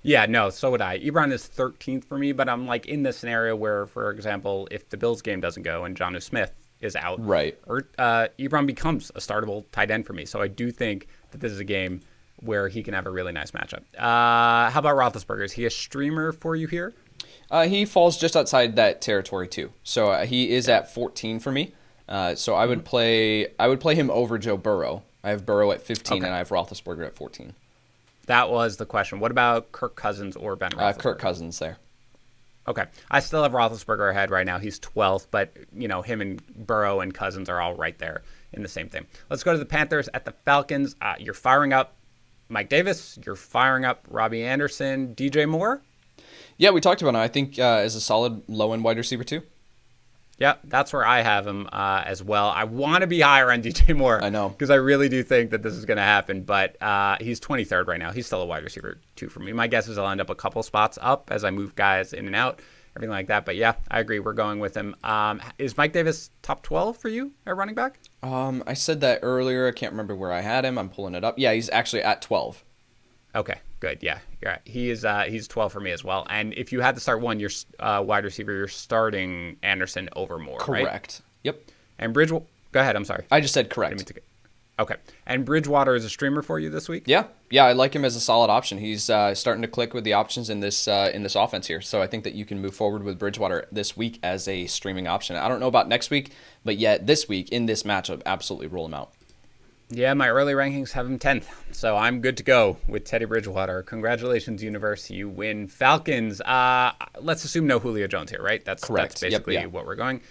Yeah, no, so would I. Ebron is 13th for me, but I'm like in the scenario where, for example, if the Bills game doesn't go and Jonnu Smith is out, right, Ebron becomes a startable tight end for me. So I do think that this is a game where he can have a really nice matchup. How about Roethlisberger? Is he a streamer for you here? He falls just outside that territory too. So he is at 14 for me. So I would play him over Joe Burrow. I have Burrow at 15 and I have Roethlisberger at 14. That was the question. What about Kirk Cousins or Ben Roethlisberger? Kirk Cousins there. Okay. I still have Roethlisberger ahead right now. He's 12th, but him and Burrow and Cousins are all right there in the same thing. Let's go to the Panthers at the Falcons. You're firing up Mike Davis. You're firing up Robbie Anderson. DJ Moore? Yeah, we talked about him. I think as a solid low-end wide receiver too. Yeah, that's where I have him as well. I want to be higher on DJ Moore. I know. Because I really do think that this is going to happen, but he's 23rd right now. He's still a wide receiver too for me. My guess is I'll end up a couple spots up as I move guys in and out, everything like that. But yeah, I agree. We're going with him. Is Mike Davis top 12 for you at running back? I said that earlier. I can't remember where I had him. I'm pulling it up. Yeah, he's actually at 12. Okay, good. Yeah, you're right. He's 12 for me as well. And if you had to start one, you're wide receiver, you're starting Anderson over Moore, right? Correct. Yep. And Bridgewater. Go ahead. I'm sorry. I just said correct. Okay. And Bridgewater is a streamer for you this week? Yeah. I like him as a solid option. He's starting to click with the options in this offense here. So I think that you can move forward with Bridgewater this week as a streaming option. I don't know about next week, but yet this week in this matchup, absolutely roll him out. Yeah, my early rankings have him 10th, so I'm good to go with Teddy Bridgewater. Congratulations, Universe. You win. Falcons, let's assume no Julio Jones here, right? That's correct. That's basically what we're going.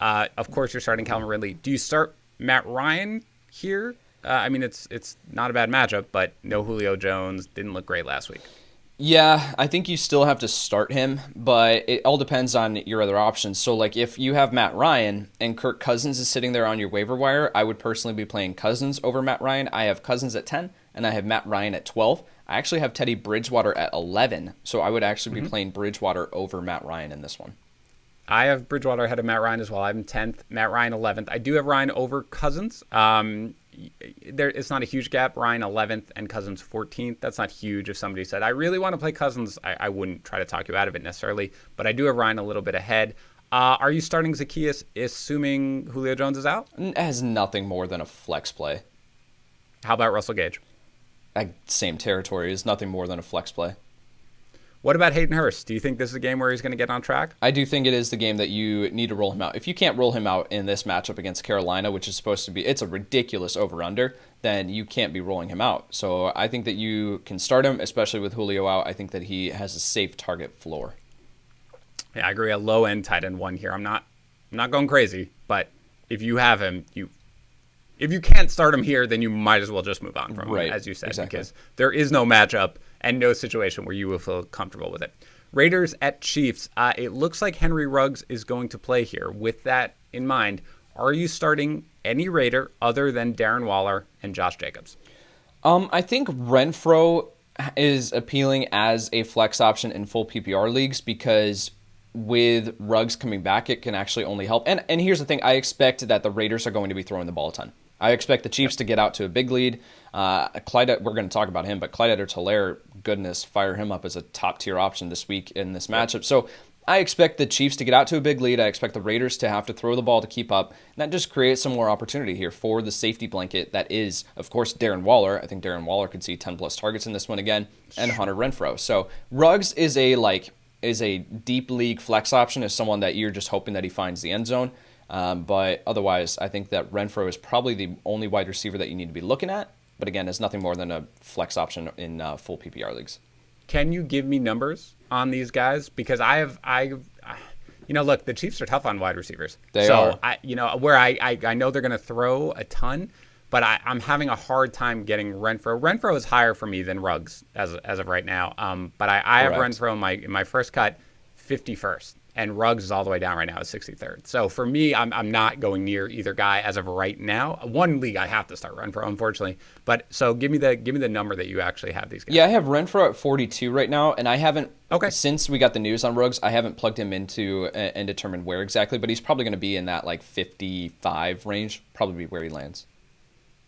Of course, you're starting Calvin Ridley. Do you start Matt Ryan here? I mean, it's not a bad matchup, but no Julio Jones. Didn't look great last week. Yeah, I think you still have to start him, but it all depends on your other options. So, like, if you have Matt Ryan and Kirk Cousins is sitting there on your waiver wire, I would personally be playing Cousins over Matt Ryan. I have Cousins at 10, and I have Matt Ryan at 12. I actually have Teddy Bridgewater at 11, so I would actually be playing Bridgewater over Matt Ryan in this one. I have Bridgewater ahead of Matt Ryan as well. I have him 10th, Matt Ryan 11th. I do have Ryan over Cousins. It's not a huge gap. Ryan 11th and Cousins 14th. That's not huge. If somebody said, I really want to play Cousins, I wouldn't try to talk you out of it necessarily. But I do have Ryan a little bit ahead. Are you starting Zacchaeus assuming Julio Jones is out? It has nothing more than a flex play. How about Russell Gage? Same territory. Is nothing more than a flex play. What about Hayden Hurst? Do you think this is a game where he's going to get on track? I do think it is the game that you need to roll him out. If you can't roll him out in this matchup against Carolina, which is supposed to be, it's a ridiculous over-under, then you can't be rolling him out. So I think that you can start him, especially with Julio out. I think that he has a safe target floor. Yeah, I agree. A low-end tight end one here. I'm not going crazy, but if you have him, if you can't start him here, then you might as well just move on from him, as you said, because there is no matchup and no situation where you will feel comfortable with it. Raiders at Chiefs. It looks like Henry Ruggs is going to play here. With that in mind, are you starting any Raider other than Darren Waller and Josh Jacobs? I think Renfrow is appealing as a flex option in full PPR leagues because with Ruggs coming back, it can actually only help. And here's the thing. I expect that the Raiders are going to be throwing the ball a ton. I expect the Chiefs to get out to a big lead. Clyde, we're going to talk about him, but Clyde Edwards-Helaire, goodness, fire him up as a top-tier option this week in this matchup. So I expect the Chiefs to get out to a big lead. I expect the Raiders to have to throw the ball to keep up. And that just creates some more opportunity here for the safety blanket that is, of course, Darren Waller. I think Darren Waller could see 10-plus targets in this one again, and Hunter Renfrow. So Ruggs is a deep league flex option, as someone that you're just hoping that he finds the end zone. But otherwise, I think that Renfrow is probably the only wide receiver that you need to be looking at. But again, it's nothing more than a flex option in full PPR leagues. Can you give me numbers on these guys? Because look, the Chiefs are tough on wide receivers. They are. I know they're going to throw a ton, but I'm having a hard time getting Renfrow. Renfrow is higher for me than Ruggs as of right now. But I have Renfrow in my first cut 51st. And Ruggs is all the way down right now at 63rd. So for me, I'm not going near either guy as of right now. One league I have to start Renfrow, unfortunately. But so give me the number that you actually have these guys. Yeah, I have Renfrow at 42 right now, and I haven't since we got the news on Ruggs, I haven't plugged him into and determined where exactly. But he's probably going to be in that 55 range, probably where he lands.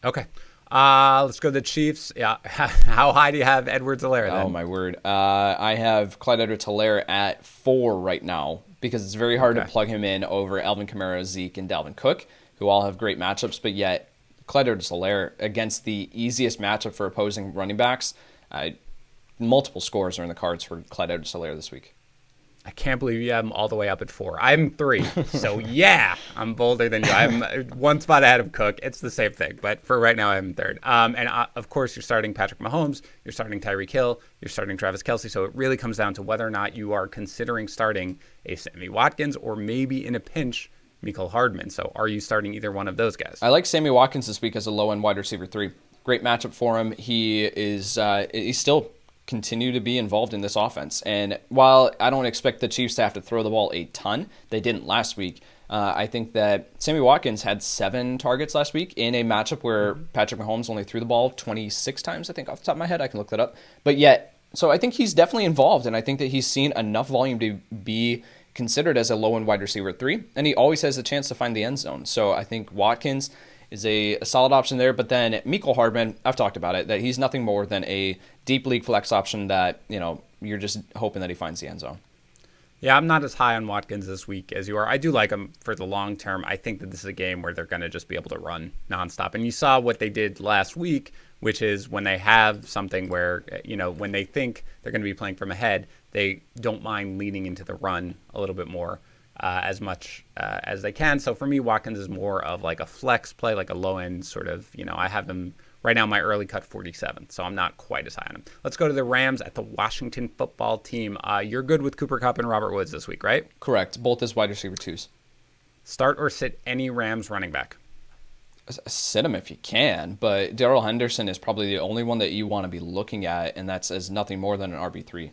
Okay. Let's go to the Chiefs. Yeah. How high do you have Edwards-Helaire then? Oh, my word. I have Clyde Edwards-Helaire at 4 right now because it's very hard to plug him in over Alvin Kamara, Zeke, and Dalvin Cook, who all have great matchups. But yet, Clyde Edwards-Helaire against the easiest matchup for opposing running backs, multiple scores are in the cards for Clyde Edwards-Helaire this week. I can't believe you have him all the way up at 4. I'm 3. So, yeah, I'm bolder than you. I'm one spot ahead of Cook. It's the same thing. But for right now, I'm 3rd. Of course, you're starting Patrick Mahomes. You're starting Tyreek Hill. You're starting Travis Kelce. So it really comes down to whether or not you are considering starting a Sammy Watkins or maybe in a pinch, Mecole Hardman. So are you starting either one of those guys? I like Sammy Watkins this week as a low-end wide receiver 3. Great matchup for him. He's still continue to be involved in this offense. And while I don't expect the Chiefs to have to throw the ball a ton, they didn't last week. I think that Sammy Watkins had 7 targets last week in a matchup where Patrick Mahomes only threw the ball 26 times, I think, off the top of my head. I can look that up. But yet, so I think he's definitely involved, and I think that he's seen enough volume to be considered as a low-end wide receiver 3, and he always has a chance to find the end zone. So I think Watkins is a solid option there. But then Mecole Hardman, I've talked about it, that he's nothing more than a deep league flex option that, you're just hoping that he finds the end zone. Yeah, I'm not as high on Watkins this week as you are. I do like him for the long term. I think that this is a game where they're going to just be able to run nonstop. And you saw what they did last week, which is when they have something where, when they think they're going to be playing from ahead, they don't mind leaning into the run a little bit more. As much as they can. So for me, Watkins is more of like a flex play, like a low end sort of, I have him right now, my early cut 47. So I'm not quite as high on him. Let's go to the Rams at the Washington football team. You're good with Cooper Kupp and Robert Woods this week, right? Correct. Both as wide receiver 2s. Start or sit any Rams running back? Sit him if you can, but Darrell Henderson is probably the only one that you want to be looking at, and that's as nothing more than an RB3.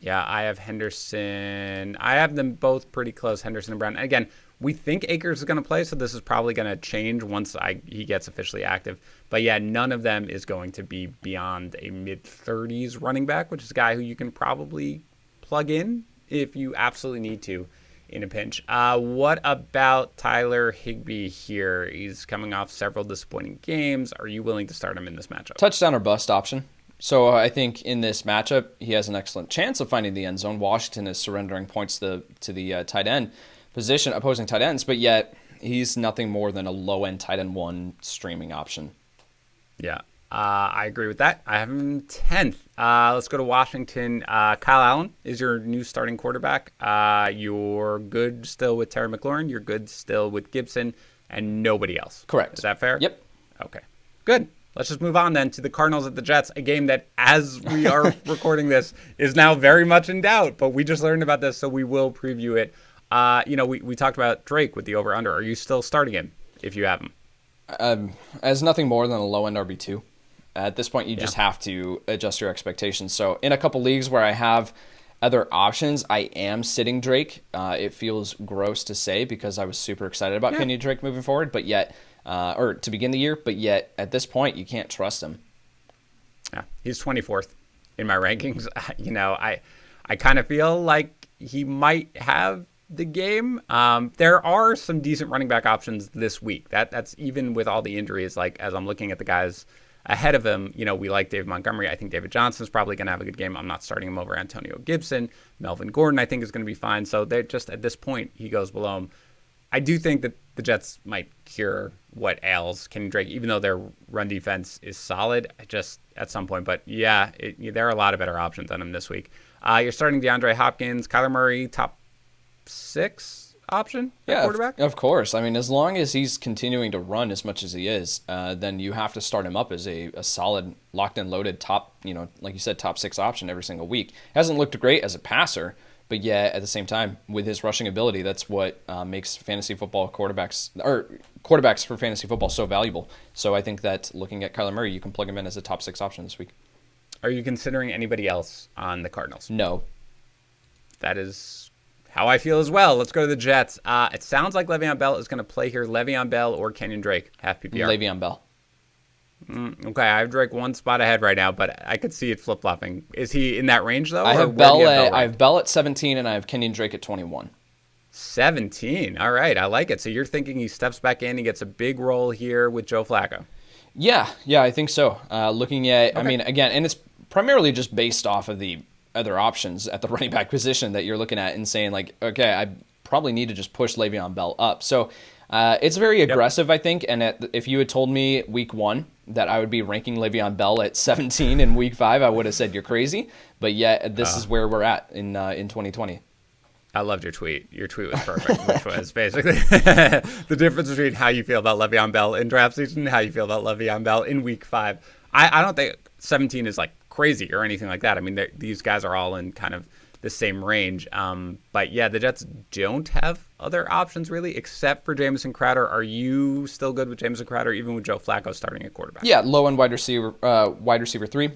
Yeah, I have Henderson. I have them both pretty close, Henderson and Brown. Again, we think Akers is going to play, so this is probably going to change once he gets officially active. But yeah, none of them is going to be beyond a mid-30s running back, which is a guy who you can probably plug in if you absolutely need to in a pinch. What about Tyler Higbee here? He's coming off several disappointing games. Are you willing to start him in this matchup? Touchdown or bust option. So I think in this matchup, he has an excellent chance of finding the end zone. Washington is surrendering points to the tight end position, opposing tight ends, but yet he's nothing more than a low-end tight end 1 streaming option. Yeah, I agree with that. I have him 10th. Let's go to Washington. Kyle Allen is your new starting quarterback. You're good still with Terry McLaurin. You're good still with Gibson and nobody else. Correct. Is that fair? Yep. Okay, good. Let's just move on then to the Cardinals at the Jets, a game that, as we are recording this, is now very much in doubt. But we just learned about this, so we will preview it. We talked about Drake with the over-under. Are you still starting him if you have him? As nothing more than a low-end RB2. At this point, you just have to adjust your expectations. So in a couple leagues where I have other options, I am sitting Drake. It feels gross to say because I was super excited about Kenny Drake moving forward, but yet... or to begin the year, but yet at this point, you can't trust him. Yeah, he's 24th in my rankings. I kind of feel like he might have the game. There are some decent running back options this week. That's even with all the injuries. Like, as I'm looking at the guys ahead of him, we like David Montgomery. I think David Johnson's probably going to have a good game. I'm not starting him over Antonio Gibson. Melvin Gordon, I think, is going to be fine. So they're just, at this point, he goes below him. I do think that the Jets might cure what ails Kenny Drake, even though their run defense is solid. Just at some point, but yeah, there are a lot of better options on him this week. You're starting DeAndre Hopkins, Kyler Murray, top 6 option at quarterback? Of course. I mean, as long as he's continuing to run as much as he is, then you have to start him up as a solid, locked and loaded top, like you said, top 6 option every single week. Hasn't looked great as a passer, but yet at the same time, with his rushing ability, that's what makes fantasy football quarterbacks for fantasy football so valuable. So I think that looking at Kyler Murray, you can plug him in as a top 6 option this week. Are you considering anybody else on the Cardinals? No. That is how I feel as well. Let's go to the Jets. It sounds like Le'Veon Bell is going to play here. Le'Veon Bell or Kenyon Drake, half PPR. Le'Veon Bell. Okay, I have Drake one spot ahead right now, but I could see it flip-flopping. Is he in that range, though? I have Bell at 17, and I have Kenyon Drake at 21. 17. All right, I like it. So you're thinking he steps back in, he gets a big role here with Joe Flacco. Yeah, I think so. Looking at, okay. I mean, again, and it's primarily just based off of the other options at the running back position that you're looking at and saying, like, okay, I probably need to just push Le'Veon Bell up. So it's very aggressive, I think, and if you had told me week 1 that I would be ranking Le'Veon Bell at 17 in week 5, I would have said you're crazy. But yet, this is where we're at in 2020. I loved your tweet. Your tweet was perfect, which was basically the difference between how you feel about Le'Veon Bell in draft season and how you feel about Le'Veon Bell in week 5. I don't think 17 is like crazy or anything like that. I mean, these guys are all in kind of the same range. But yeah, the Jets don't have other options really, except for Jamison Crowder. Are you still good with Jamison Crowder, even with Joe Flacco starting at quarterback? Yeah, low end wide receiver 3,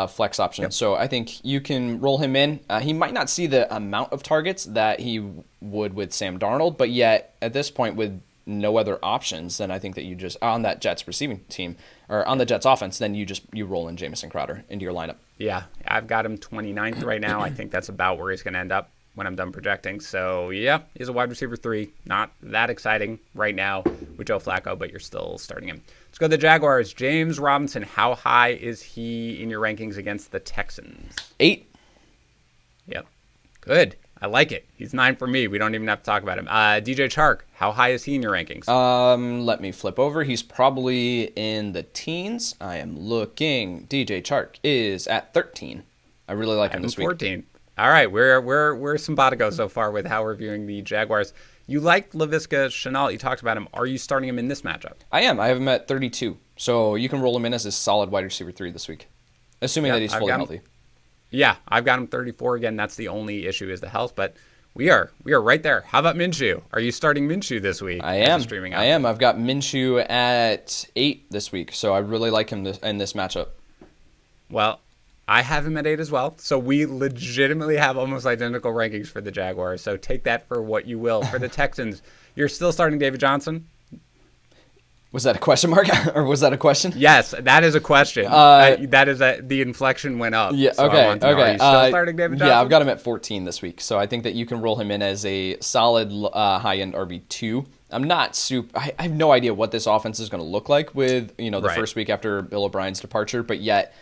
flex option. Yep. So I think you can roll him in. He might not see the amount of targets that he would with Sam Darnold, but yet at this point with no other options, then I think that you just on that Jets receiving team or on the Jets offense, then you roll in Jamison Crowder into your lineup. Yeah, I've got him 29th right now. I think that's about where he's going to end up when I'm done projecting. So yeah, he's a wide receiver 3. Not that exciting right now with Joe Flacco, but you're still starting him. Let's go to the Jaguars. James Robinson, how high is he in your rankings against the Texans? 8. Yep. Good. I like it. He's 9 for me. We don't even have to talk about him. DJ Chark, how high is he in your rankings? Let me flip over. He's probably in the teens. I am looking. DJ Chark is at 13. I really like him this week. 14. All right, we're simpatico so far with how we're viewing the Jaguars. You like Laviska Shenault. You talked about him. Are you starting him in this matchup? I am. I have him at 32. So you can roll him in as a solid wide receiver 3 this week, assuming that he's fully healthy. Yeah, I've got him 34 again. That's the only issue is the health, but we are right there. How about Minshew? Are you starting Minshew this week? I am. I've got Minshew at 8 this week, so I really like him in this matchup. Well, I have him at 8 as well, so we legitimately have almost identical rankings for the Jaguars, so take that for what you will. For the Texans, you're still starting David Johnson? Was that a question mark, or was that a question? Yes, that is a question. The inflection went up. Yeah. So Okay. Are you still starting David Johnson? Yeah, I've got him at 14 this week, so I think that you can roll him in as a solid high-end RB2. I'm not super. I have no idea what this offense is going to look like with the first week after Bill O'Brien's departure, but yet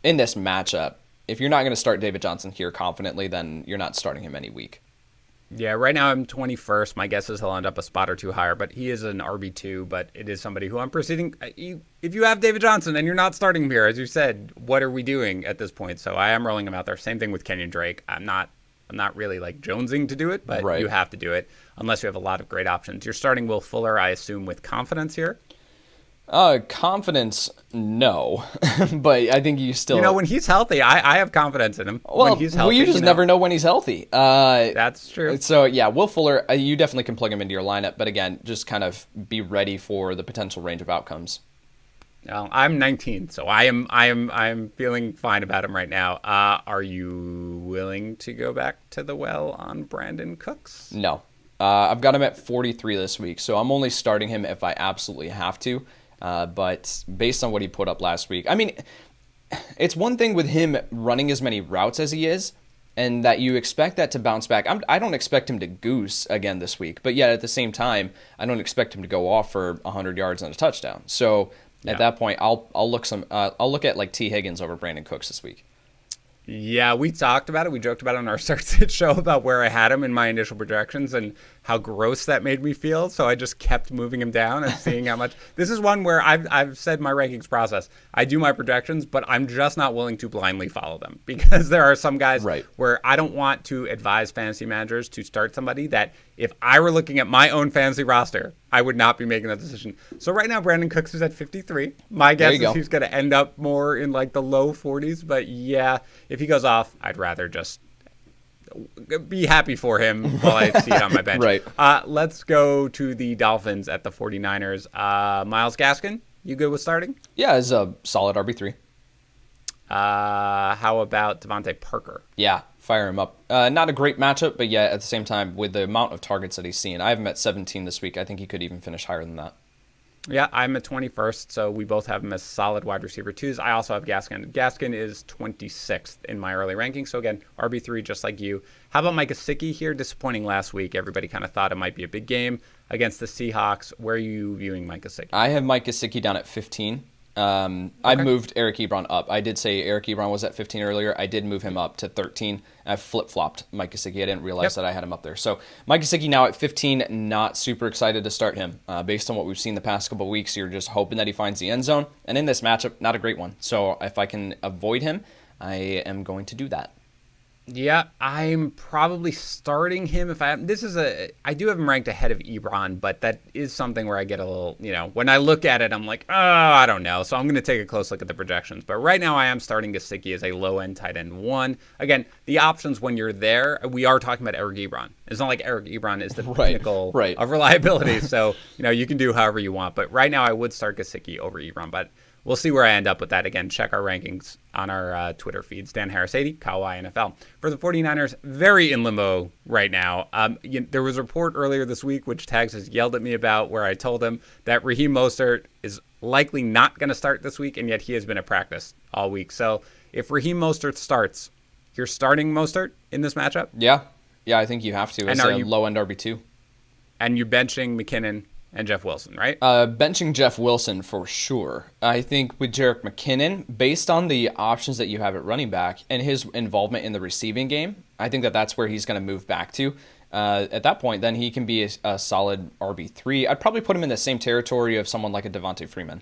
in this matchup, if you're not going to start David Johnson here confidently, then you're not starting him any week. Yeah, right now I'm 21st. My guess is he'll end up a spot or 2 higher, but he is an RB2, but it is somebody who I'm proceeding. If you have David Johnson and you're not starting him here, as you said, what are we doing at this point? So I am rolling him out there. Same thing with Kenyon Drake. I'm not really like jonesing to do it, but you have to do it unless you have a lot of great options. You're starting Will Fuller, I assume, with confidence here? Confidence, no. But I think you still... when he's healthy, I have confidence in him. Well, when he's healthy, you just never know when he's healthy. That's true. So, yeah, Will Fuller, you definitely can plug him into your lineup. But again, just kind of be ready for the potential range of outcomes. Well, I'm 19, so I'm feeling fine about him right now. Are you willing to go back to the well on Brandon Cooks? No. I've got him at 43 this week, so I'm only starting him if I absolutely have to. But based on what he put up last week, I mean, it's one thing with him running as many routes as he is, and that you expect that to bounce back. I don't expect him to goose again this week, but yet at the same time, I don't expect him to go off for 100 yards and a touchdown. So at that point, I'll look at like T. Higgins over Brandon Cooks this week. Yeah, we talked about it. We joked about it on our Start Sit show about where I had him in my initial projections and how gross that made me feel. So I just kept moving him down and seeing how much. This is one where I've said my rankings process. I do my projections, but I'm just not willing to blindly follow them because there are some guys where I don't want to advise fantasy managers to start somebody that if I were looking at my own fantasy roster, I would not be making that decision. So right now, Brandon Cooks is at 53. My guess is he's going to end up more in like the low 40s. But yeah, if he goes off, I'd rather just be happy for him while I see it on my bench. Let's go to the Dolphins at the 49ers. Myles Gaskin, you good with starting? Yeah, as a solid RB3. How about Devontae Parker? Yeah, fire him up. Not a great matchup, but yeah, at the same time, with the amount of targets that he's seen, I have him at 17 this week. I think he could even finish higher than that. Yeah, I'm at 21st, so we both have him as solid wide receiver 2s. I also have Gaskin. Gaskin is 26th in my early ranking, so again, RB3 just like you. How about Mike Gesicki here? Disappointing last week. Everybody kind of thought it might be a big game against the Seahawks. Where are you viewing Mike Gesicki? I have Mike Gesicki down at 15. I moved Eric Ebron up. I did say Eric Ebron was at 15 earlier. I did move him up to 13. I flip-flopped Mike Gesicki. I didn't realize that I had him up there. So Mike Gesicki now at 15, not super excited to start him. Based on what we've seen the past couple of weeks, you're just hoping that he finds the end zone. And in this matchup, not a great one. So if I can avoid him, I am going to do that. Yeah, I'm probably starting him if I do have him ranked ahead of Ebron, but that is something where I get a little, when I look at it, I'm like, oh, I don't know. So I'm going to take a close look at the projections. But right now I am starting Gesicki as a low-end tight end 1. Again, the options when you're there, we are talking about Eric Ebron. It's not like Eric Ebron is the pinnacle of reliability. So, you can do however you want. But right now I would start Gesicki over Ebron, but we'll see where I end up with that. Again, check our rankings on our Twitter feeds. Dan Harris 80, Kawhi NFL. For the 49ers, very in limbo right now. There was a report earlier this week, which Tags has yelled at me about, where I told him that Raheem Mostert is likely not going to start this week, and yet he has been at practice all week. So if Raheem Mostert starts, you're starting Mostert in this matchup? Yeah, I think you have to as a low-end RB2. And you're benching McKinnon and Jeff Wilson, right? Benching Jeff Wilson for sure. I think with Jerick McKinnon, based on the options that you have at running back and his involvement in the receiving game, I think that's where he's going to move back to. At that point, then he can be a solid RB3. I'd probably put him in the same territory of someone like a Devontae Freeman.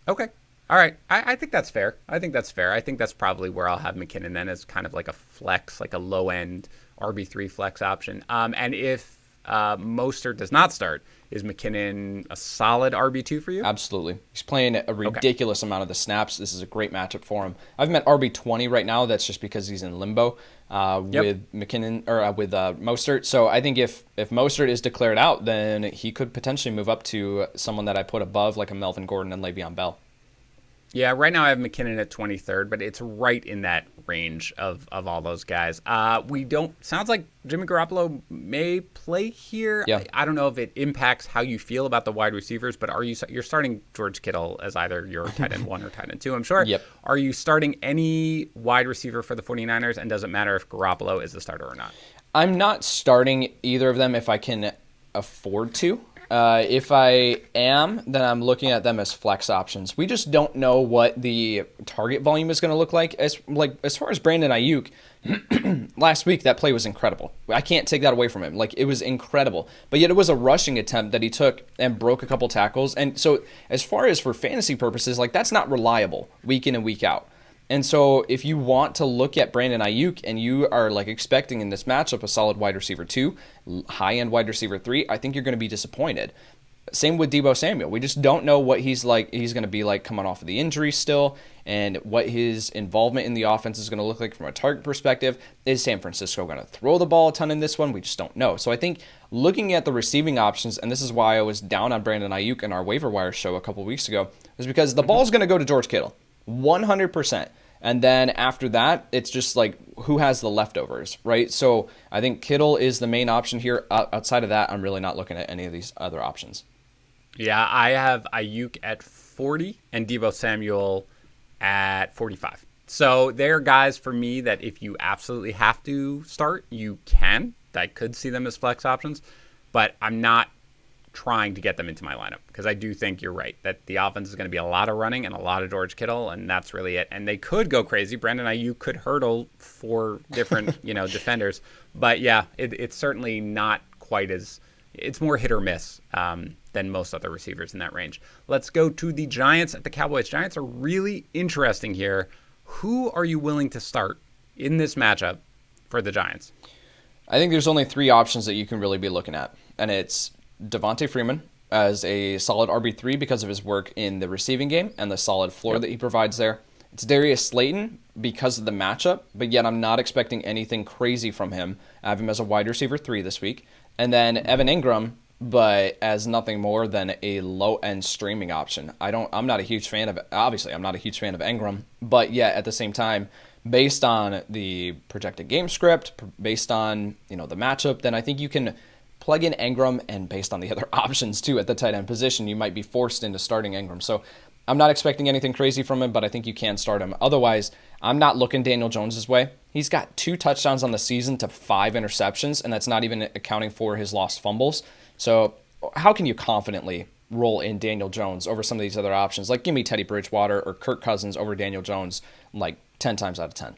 Okay. All right. I think that's fair. I think that's probably where I'll have McKinnon then as kind of like a flex, like a low-end RB3 flex option. And if Mostert does not start, is McKinnon a solid RB2 for you? Absolutely. He's playing a ridiculous amount of the snaps. This is a great matchup for him. I've met RB20 right now. That's just because he's in limbo with McKinnon or with Mostert. So I think if Mostert is declared out, then he could potentially move up to someone that I put above, like a Melvin Gordon and Le'Veon Bell. Yeah, right now I have McKinnon at 23rd, but it's right in that range of all those guys. Sounds like Jimmy Garoppolo may play here. Yeah. I don't know if it impacts how you feel about the wide receivers, but you're starting George Kittle as either your tight end 1 or tight end 2, I'm sure. Yep. Are you starting any wide receiver for the 49ers, and does it matter if Garoppolo is the starter or not? I'm not starting either of them if I can afford to. If I am, then I'm looking at them as flex options. We just don't know what the target volume is going to look like. As far as Brandon Ayuk, last week that play was incredible. I can't take that away from him. It was incredible. But yet it was a rushing attempt that he took and broke a couple tackles. And so as far as for fantasy purposes, that's not reliable week in and week out. And so if you want to look at Brandon Ayuk and you are expecting in this matchup a solid wide receiver 2, high-end wide receiver 3, I think you're going to be disappointed. Same with Deebo Samuel. We just don't know what he's going to be like coming off of the injury still and what his involvement in the offense is going to look like from a target perspective. Is San Francisco going to throw the ball a ton in this one? We just don't know. So I think looking at the receiving options, and this is why I was down on Brandon Ayuk in our waiver wire show a couple weeks ago, is because the ball's going to go to George Kittle. 100%. And then after that, it's just who has the leftovers, right? So I think Kittle is the main option here. Outside of that, I'm really not looking at any of these other options. Yeah, I have Ayuk at 40 and Deebo Samuel at 45. So they're guys for me that if you absolutely have to start, you can. I could see them as flex options, but I'm not trying to get them into my lineup because I do think you're right that the offense is going to be a lot of running and a lot of George Kittle, and that's really it. And they could go crazy. Brandon Ayuk could hurdle 4 different defenders, but yeah, it's certainly not quite as it's more hit or miss than most other receivers in that range. Let's go to the Giants at the Cowboys. Giants are really interesting here. Who are you willing to start in this matchup for the Giants? I think there's only 3 options that you can really be looking at, and it's Devontae Freeman as a solid RB3 because of his work in the receiving game and the solid floor that he provides there. It's Darius Slayton because of the matchup, but yet I'm not expecting anything crazy from him. I have him as a wide receiver 3 this week. And then Evan Ingram, but as nothing more than a low-end streaming option. I'm not a huge fan of Ingram, but yet at the same time, based on the projected game script, based on the matchup, then I think you can plug in Ingram, and based on the other options too at the tight end position, you might be forced into starting Ingram. So I'm not expecting anything crazy from him, but I think you can start him. Otherwise, I'm not looking Daniel Jones' way. He's got 2 touchdowns on the season to 5 interceptions, and that's not even accounting for his lost fumbles. So how can you confidently roll in Daniel Jones over some of these other options? Like, give me Teddy Bridgewater or Kirk Cousins over Daniel Jones like 10 times out of 10.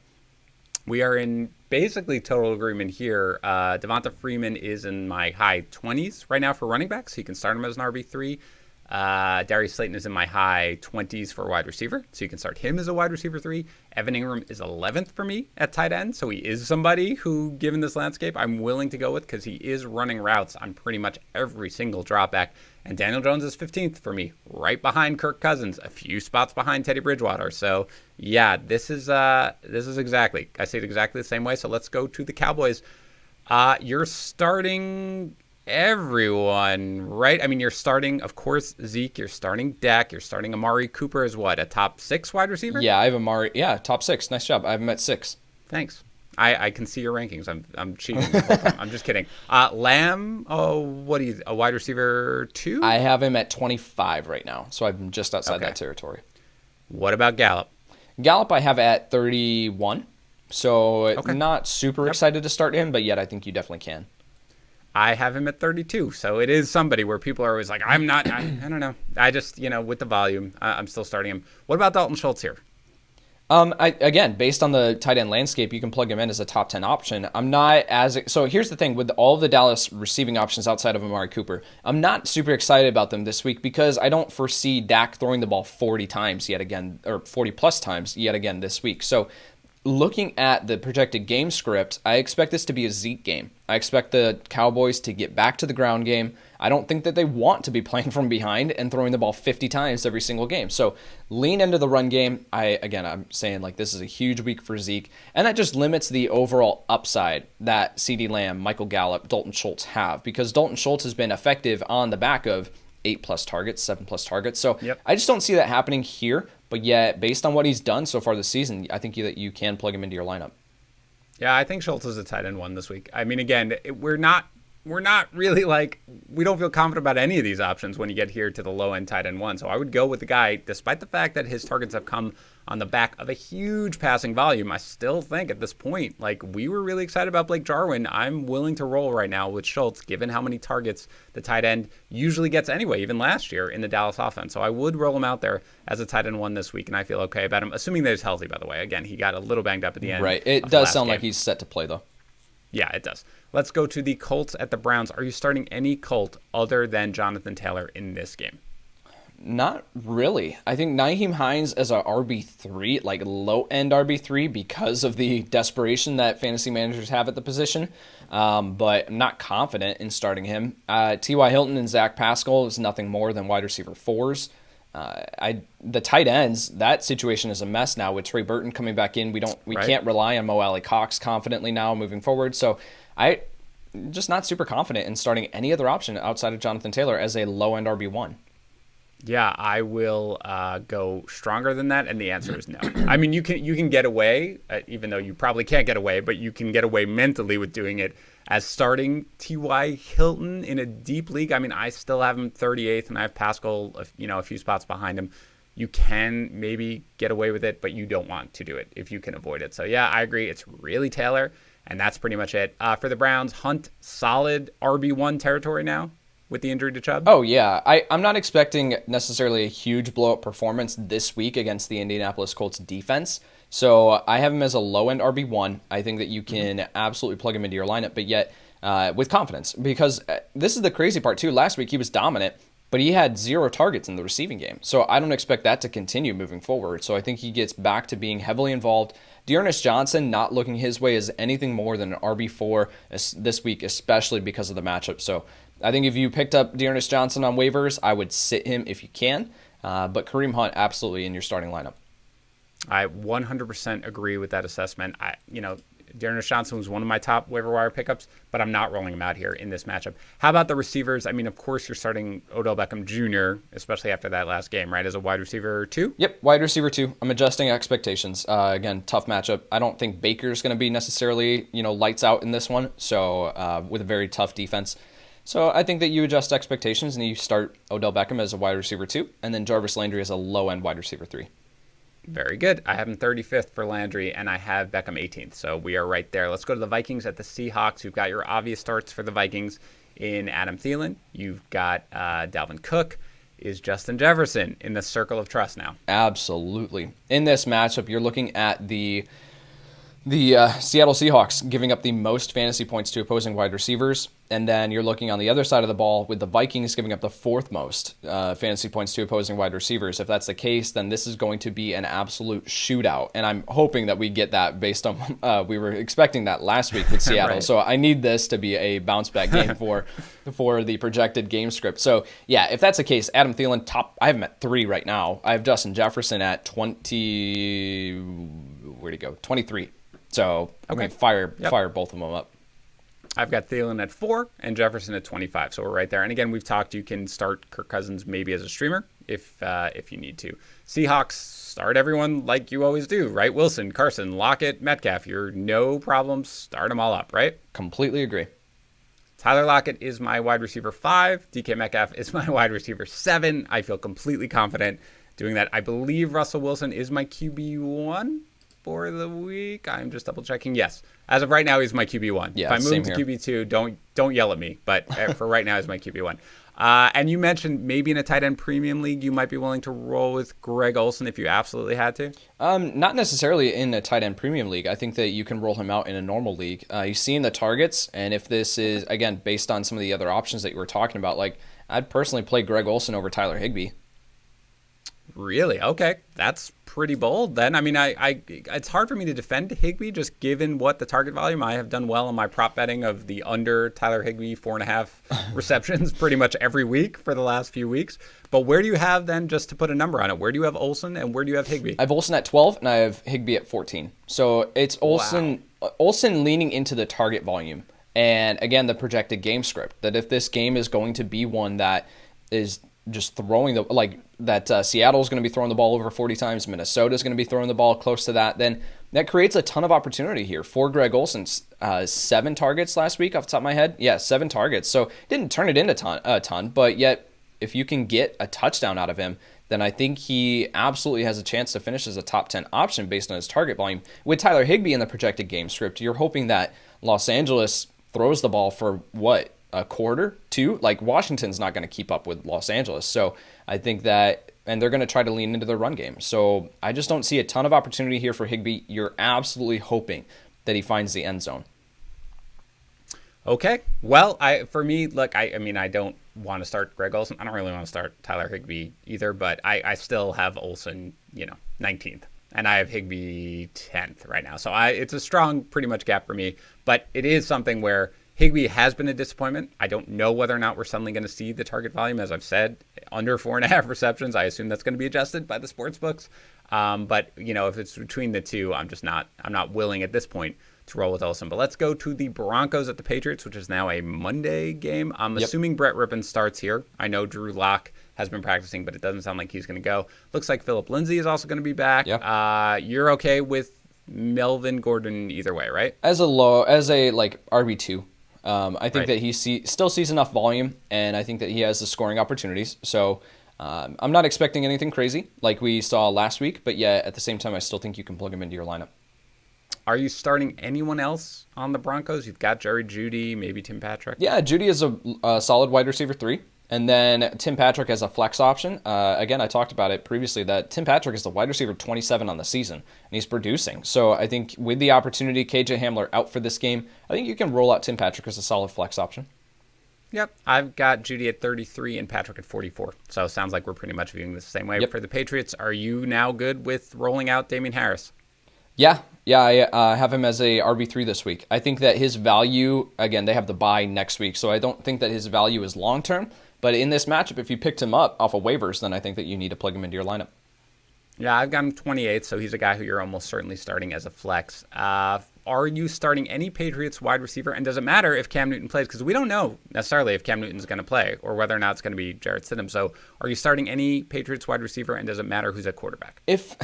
We are in basically total agreement here. Devonta Freeman is in my high 20s right now for running backs. So you can start him as an RB3. Darius Slayton is in my high 20s for wide receiver, so you can start him as a wide receiver 3. Evan Ingram is 11th for me at tight end, so he is somebody who, given this landscape, I'm willing to go with because he is running routes on pretty much every single dropback. And Daniel Jones is 15th for me, right behind Kirk Cousins, a few spots behind Teddy Bridgewater. So yeah, this is exactly, I see it exactly the same way. So let's go to the Cowboys. You're starting everyone, right? I mean, you're starting, of course, Zeke. You're starting Dak. You're starting Amari Cooper as what, a top 6 wide receiver? Yeah, I have Amari. Yeah, top 6. Nice job. I have him at 6. Thanks. I can see your rankings. I'm cheating the whole time. I'm just kidding. Lamb, what are you, a wide receiver 2? I have him at 25 right now, so I'm just outside that territory. What about Gallup? Gallup I have at 31, so not super excited to start him, but yet I think you definitely can. I have him at 32, so it is somebody where people are always like, I don't know. I just, with the volume, I'm still starting him. What about Dalton Schultz here? Again, based on the tight end landscape, you can plug him in as a top 10 option. So here's the thing with all of the Dallas receiving options outside of Amari Cooper, I'm not super excited about them this week because I don't foresee Dak throwing the ball 40 times yet again, or 40 plus times yet again this week. So looking at the projected game script, I expect this to be a Zeke game. I expect the Cowboys to get back to the ground game. I don't think that they want to be playing from behind and throwing the ball 50 times every single game. So lean into the run game. I'm saying like this is a huge week for Zeke, and that just limits the overall upside that CeeDee Lamb, Michael Gallup, Dalton Schultz have, because Dalton Schultz has been effective on the back of 8+ targets, 7+ targets. So I just don't see that happening here. But yet, based on what he's done so far this season, I think that you can plug him into your lineup. Yeah, I think Schultz is a tight end 1 this week. I mean, again, we're not really we don't feel confident about any of these options when you get here to the low end tight end 1. So I would go with the guy, despite the fact that his targets have come on the back of a huge passing volume. I still think at this point, we were really excited about Blake Jarwin. I'm willing to roll right now with Schultz, given how many targets the tight end usually gets anyway, even last year in the Dallas offense. So I would roll him out there as a tight end 1 this week, and I feel okay about him, assuming that he's healthy, by the way. Again, he got a little banged up at the end. Right. It does sound like he's set to play, though. Yeah, it does. Let's go to the Colts at the Browns. Are you starting any Colt other than Jonathan Taylor in this game? Not really. I think Nyheim Hines as a RB3, low-end RB3, because of the desperation that fantasy managers have at the position. But I'm not confident in starting him. T.Y. Hilton and Zach Pascal is nothing more than wide receiver 4s. The tight ends, that situation is a mess now with Trey Burton coming back in. We can't rely on Mo Alley Cox confidently now moving forward. So I'm just not super confident in starting any other option outside of Jonathan Taylor as a low-end RB1. Yeah, I will go stronger than that, and the answer is no. I mean, you can get away, even though you probably can't get away, but you can get away mentally with doing it as starting T.Y. Hilton in a deep league. I mean, I still have him 38th, and I have Pascal, a few spots behind him. you can maybe get away with it, but you don't want to do it if you can avoid it. So yeah, I agree. It's really Taylor, and that's pretty much it. For the Browns, Hunt, solid RB1 territory now with the injury to Chubb. Oh, yeah. I'm not expecting necessarily a huge blowout performance this week against the Indianapolis Colts defense. So I have him as a low-end RB1. I think that you can absolutely plug him into your lineup, but yet with confidence. Because this is the crazy part, too. Last week he was dominant, but he had 0 targets in the receiving game. So I don't expect that to continue moving forward. So I think he gets back to being heavily involved. Dearness Johnson not looking his way as anything more than an RB4 this week, especially because of the matchup. So I think if you picked up Dearness Johnson on waivers, I would sit him if you can. But Kareem Hunt, absolutely in your starting lineup. I 100% agree with that assessment. Dearness Johnson was one of my top waiver wire pickups, but I'm not rolling him out here in this matchup. How about the receivers? I mean, of course, you're starting Odell Beckham Jr., especially after that last game, right, as a wide receiver 2? Yep, wide receiver 2. I'm adjusting expectations. Again, tough matchup. I don't think Baker's going to be necessarily, lights out in this one, so with a very tough defense. So I think that you adjust expectations and you start Odell Beckham as a wide receiver 2, and then Jarvis Landry as a low-end wide receiver 3. Very good. I have him 35th for Landry, and I have Beckham 18th, so we are right there. Let's go to the Vikings at the Seahawks. You've got your obvious starts for the Vikings in Adam Thielen. You've got Dalvin Cook. Is Justin Jefferson in the circle of trust now? Absolutely. In this matchup, you're looking at the Seattle Seahawks giving up the most fantasy points to opposing wide receivers, and then you're looking on the other side of the ball with the Vikings giving up the 4th most fantasy points to opposing wide receivers. If that's the case, then this is going to be an absolute shootout, and I'm hoping that we get that based on we were expecting that last week with Seattle. Right. So I need this to be a bounce-back game for the projected game script. So yeah, if that's the case, Adam Thielen, I have him at 3 right now. I have Justin Jefferson at 20. Where'd he go? 23. So okay, fire both of them up. I've got Thielen at 4 and Jefferson at 25, so we're right there. And again, we've talked, you can start Kirk Cousins maybe as a streamer if you need to. Seahawks, start everyone like you always do, right? Wilson, Carson, Lockett, Metcalf. You're no problem. Start them all up, right? Completely agree. Tyler Lockett is my wide receiver 5. DK Metcalf is my wide receiver 7. I feel completely confident doing that. I believe Russell Wilson is my QB1 for the week. I'm just double checking. Yes. As of right now, he's my QB1. Yeah, if I move to QB2, don't yell at me. But for right now, he's my QB1. And you mentioned maybe in a tight end premium league, you might be willing to roll with Greg Olsen if you absolutely had to. Not necessarily in a tight end premium league. I think that you can roll him out in a normal league. You've seen the targets, and if this is, again, based on some of the other options that you were talking about, like I'd personally play Greg Olsen over Tyler Higbee. Really? Okay. That's pretty bold then. I mean, it's hard for me to defend Higbee just given what the target volume. I have done well in my prop betting of the under Tyler Higbee 4.5 receptions pretty much every week for the last few weeks. But where do you have then, just to put a number on it, where do you have Olsen and where do you have Higbee? I have Olsen at 12 and I have Higbee at 14. So it's Olsen leaning into the target volume. And again, the projected game script, that if this game is going to be one that is just throwing Seattle's going to be throwing the ball over 40 times, Minnesota's going to be throwing the ball close to that, then that creates a ton of opportunity here for Greg Olsen. 7 targets last week off the top of my head. Yeah, 7 targets. So didn't turn it into a ton, but yet if you can get a touchdown out of him, then I think he absolutely has a chance to finish as a top 10 option based on his target volume. With Tyler Higbee in the projected game script, you're hoping that Los Angeles throws the ball for a quarter, 2? Like Washington's not going to keep up with Los Angeles. So I think that, and they're going to try to lean into their run game. So I just don't see a ton of opportunity here for Higbee. You're absolutely hoping that he finds the end zone. Okay. Well, for me, look, I mean, I don't want to start Greg Olsen. I don't really want to start Tyler Higbee either, but I still have Olsen, 19th. And I have Higbee 10th right now. So it's a strong pretty much gap for me. But it is something where Higbee has been a disappointment. I don't know whether or not we're suddenly going to see the target volume, as I've said, under 4.5 receptions. I assume that's going to be adjusted by the sports books. But if it's between the two, I'm not willing at this point to roll with Olsen. But let's go to the Broncos at the Patriots, which is now a Monday game. I'm assuming Brett Rippon starts here. I know Drew Lock has been practicing, but it doesn't sound like he's going to go. Looks like Phillip Lindsay is also going to be back. Yep. You're okay with Melvin Gordon either way, right? As a RB2. I think that he still sees enough volume, and I think that he has the scoring opportunities. So I'm not expecting anything crazy like we saw last week, but yeah, at the same time, I still think you can plug him into your lineup. Are you starting anyone else on the Broncos? You've got Jerry Jeudy, maybe Tim Patrick. Yeah, Jeudy is a solid wide receiver 3. And then Tim Patrick as a flex option. Again, I talked about it previously that Tim Patrick is the wide receiver 27 on the season, and he's producing. So I think with the opportunity, KJ Hamler out for this game, I think you can roll out Tim Patrick as a solid flex option. Yep, I've got Jeudy at 33 and Patrick at 44. So it sounds like we're pretty much viewing this the same way. Yep. For the Patriots, are you now good with rolling out Damian Harris? Yeah, I have him as a RB3 this week. I think that his value, again, they have the bye next week, so I don't think that his value is long-term. But in this matchup, if you picked him up off of waivers, then I think that you need to plug him into your lineup. Yeah, I've got him 28, so he's a guy who you're almost certainly starting as a flex. Are you starting any Patriots wide receiver? And does it matter if Cam Newton plays? Because we don't know necessarily if Cam Newton's going to play or whether or not it's going to be Jarrett Stidham. So are you starting any Patriots wide receiver, and does it matter who's at quarterback? If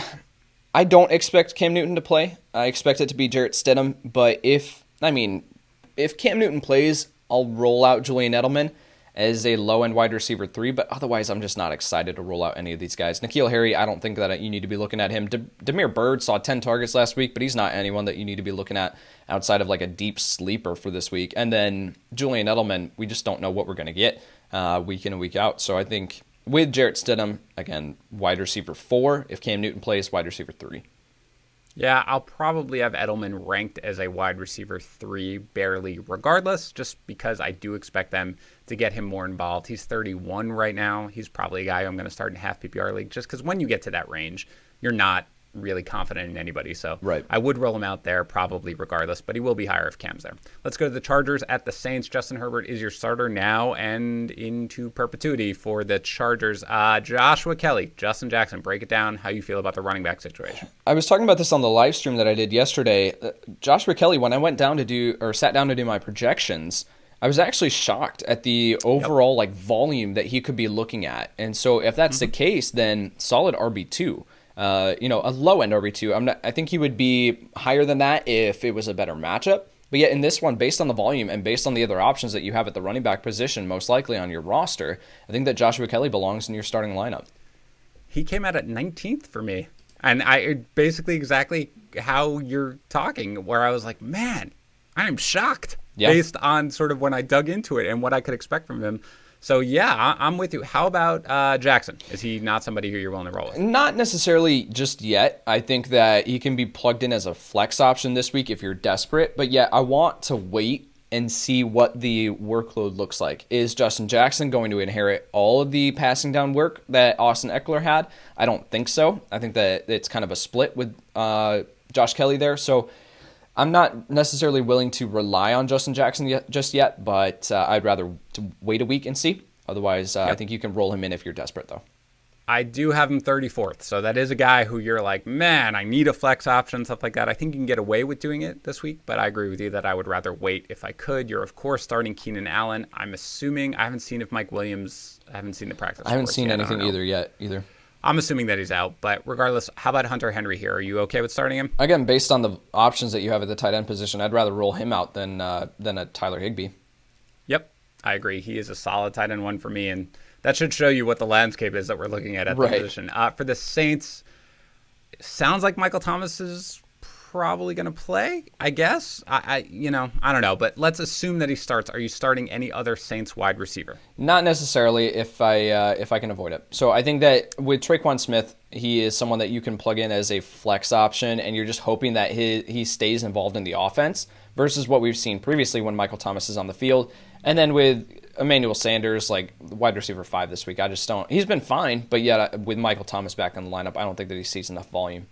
I don't expect Cam Newton to play, I expect it to be Jarrett Stidham. But if Cam Newton plays, I'll roll out Julian Edelman as a low-end wide receiver 3, but otherwise I'm just not excited to roll out any of these guys. N'Keal Harry, I don't think that you need to be looking at him. Damiere Byrd saw 10 targets last week, but he's not anyone that you need to be looking at outside of like a deep sleeper for this week. And then Julian Edelman, we just don't know what we're going to get week in and week out. So I think with Jarrett Stidham, again, wide receiver 4. If Cam Newton plays, wide receiver 3. Yeah, I'll probably have Edelman ranked as a wide receiver 3 barely regardless, just because I do expect them to get him more involved. He's 31 right now. He's probably a guy I'm going to start in half PPR league just because when you get to that range, you're not really confident in anybody. So right. I would roll him out there probably regardless, but he will be higher if Cam's there. Let's go to the Chargers at the Saints. Justin Herbert is your starter now and into perpetuity for the Chargers. Joshua Kelly, Justin Jackson, break it down how you feel about the running back situation. I was talking about this on the live stream that I did yesterday. Joshua Kelly, when I sat down to do my projections, I was actually shocked at the overall volume that he could be looking at. And so if that's the case, then solid RB2. A low-end RB2. I think he would be higher than that if it was a better matchup. But yet in this one, based on the volume and based on the other options that you have at the running back position, most likely on your roster, I think that Joshua Kelly belongs in your starting lineup. He came out at 19th for me. And I basically exactly how you're talking, where I was like, man, I am shocked based on sort of when I dug into it and what I could expect from him. So, yeah, I'm with you. How about Jackson? Is he not somebody who you're willing to roll with? Not necessarily just yet. I think that he can be plugged in as a flex option this week if you're desperate. But, yeah, I want to wait and see what the workload looks like. Is Justin Jackson going to inherit all of the passing down work that Austin Eckler had? I don't think so. I think that it's kind of a split with Josh Kelly there. So I'm not necessarily willing to rely on Justin Jackson just yet, but I'd rather wait a week and see. Otherwise, I think you can roll him in if you're desperate, though. I do have him 34th, so that is a guy who you're like, man, I need a flex option, stuff like that. I think you can get away with doing it this week, but I agree with you that I would rather wait if I could. You're, of course, starting Keenan Allen. I'm assuming, I haven't seen if Mike Williams, I haven't seen the practice. I haven't seen anything either. I'm assuming that he's out, but regardless, how about Hunter Henry here? Are you okay with starting him? Again, based on the options that you have at the tight end position, I'd rather roll him out than a Tyler Higbee. Yep, I agree. He is a solid tight end one for me, and that should show you what the landscape is that we're looking at the position. For the Saints, sounds like Michael Thomas is probably going to play, I guess. I don't know, but let's assume that he starts. Are you starting any other Saints wide receiver? Not necessarily if I can avoid it. So I think that with Traquan Smith, he is someone that you can plug in as a flex option, and you're just hoping that he stays involved in the offense versus what we've seen previously when Michael Thomas is on the field. And then with Emmanuel Sanders, like wide receiver 5 this week, I just don't. He's been fine, but yet with Michael Thomas back in the lineup, I don't think that he sees enough volume.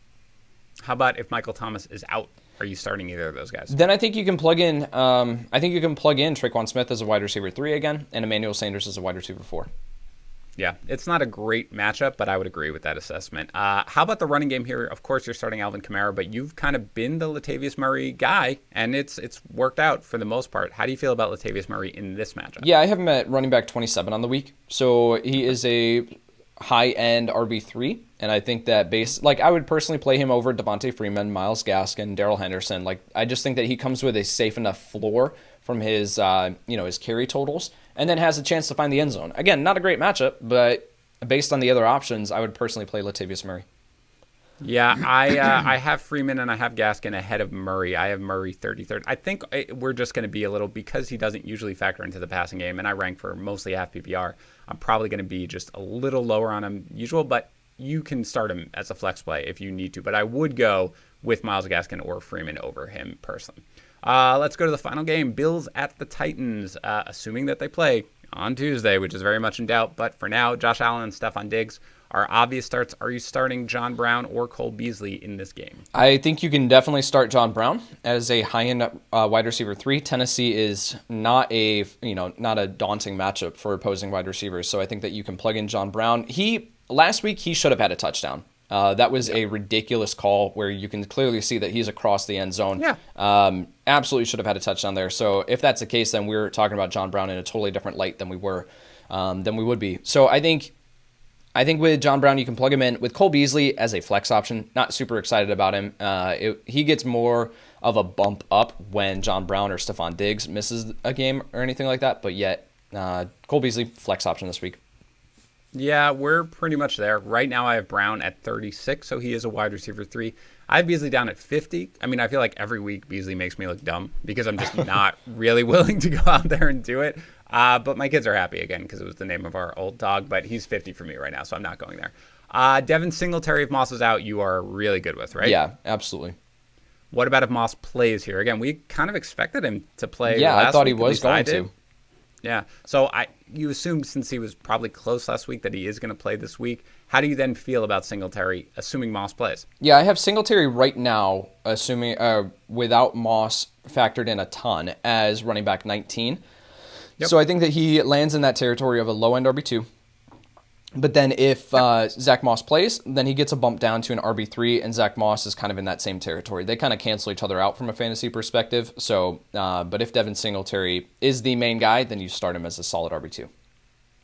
How about if Michael Thomas is out? Are you starting either of those guys? Then I think you can plug in. Traquan Smith as a wide receiver 3 again, and Emmanuel Sanders as a wide receiver 4. Yeah, it's not a great matchup, but I would agree with that assessment. How about the running game here? Of course, you're starting Alvin Kamara, but you've kind of been the Latavius Murray guy, and it's worked out for the most part. How do you feel about Latavius Murray in this matchup? Yeah, I have him at running back 27 on the week, so he is a high-end RB3, and I think that I would personally play him over Devontae Freeman, Myles Gaskin, Darrell Henderson. I just think that he comes with a safe enough floor from his his carry totals, and then has a chance to find the end zone. Again, not a great matchup, but based on the other options, I would personally play Latavius Murray. Yeah, I have Freeman and I have Gaskin ahead of Murray. I have Murray 33rd. I think we're just going to be a little, because he doesn't usually factor into the passing game, and I rank for mostly half PPR, I'm probably going to be just a little lower on him usual, but you can start him as a flex play if you need to. But I would go with Myles Gaskin or Freeman over him personally. Let's go to the final game, Bills at the Titans, assuming that they play on Tuesday, which is very much in doubt. But for now, Josh Allen and Stephon Diggs are obvious starts. Are you starting John Brown or Cole Beasley in this game? I think you can definitely start John Brown as a high-end wide receiver 3. Tennessee is not a daunting matchup for opposing wide receivers, so I think that you can plug in John Brown. Last week he should have had a touchdown. That was a ridiculous call where you can clearly see that he's across the end zone. Yeah. Absolutely should have had a touchdown there. So if that's the case, then we're talking about John Brown in a totally different light than we would be. So I think with John Brown, you can plug him in. With Cole Beasley as a flex option, not super excited about him. He gets more of a bump up when John Brown or Stephon Diggs misses a game or anything like that. But yet, Cole Beasley, flex option this week. Yeah, we're pretty much there. Right now I have Brown at 36, so he is a wide receiver 3. I have Beasley down at 50. I mean, I feel like every week Beasley makes me look dumb because I'm just not really willing to go out there and do it. But my kids are happy again because it was the name of our old dog, but he's 50 for me right now, so I'm not going there. Devin Singletary, if Moss is out, you are really good with, right? Yeah, absolutely. What about if Moss plays here? Again, we kind of expected him to play. Yeah, last I thought week, he was going to. Yeah, so you assumed since he was probably close last week that he is going to play this week. How do you then feel about Singletary, assuming Moss plays? Yeah, I have Singletary right now, assuming without Moss factored in a ton, as running back 19. Yep. So I think that he lands in that territory of a low-end RB2. But then if Zach Moss plays, then he gets a bump down to an RB3, and Zach Moss is kind of in that same territory. They kind of cancel each other out from a fantasy perspective. So, but if Devin Singletary is the main guy, then you start him as a solid RB2.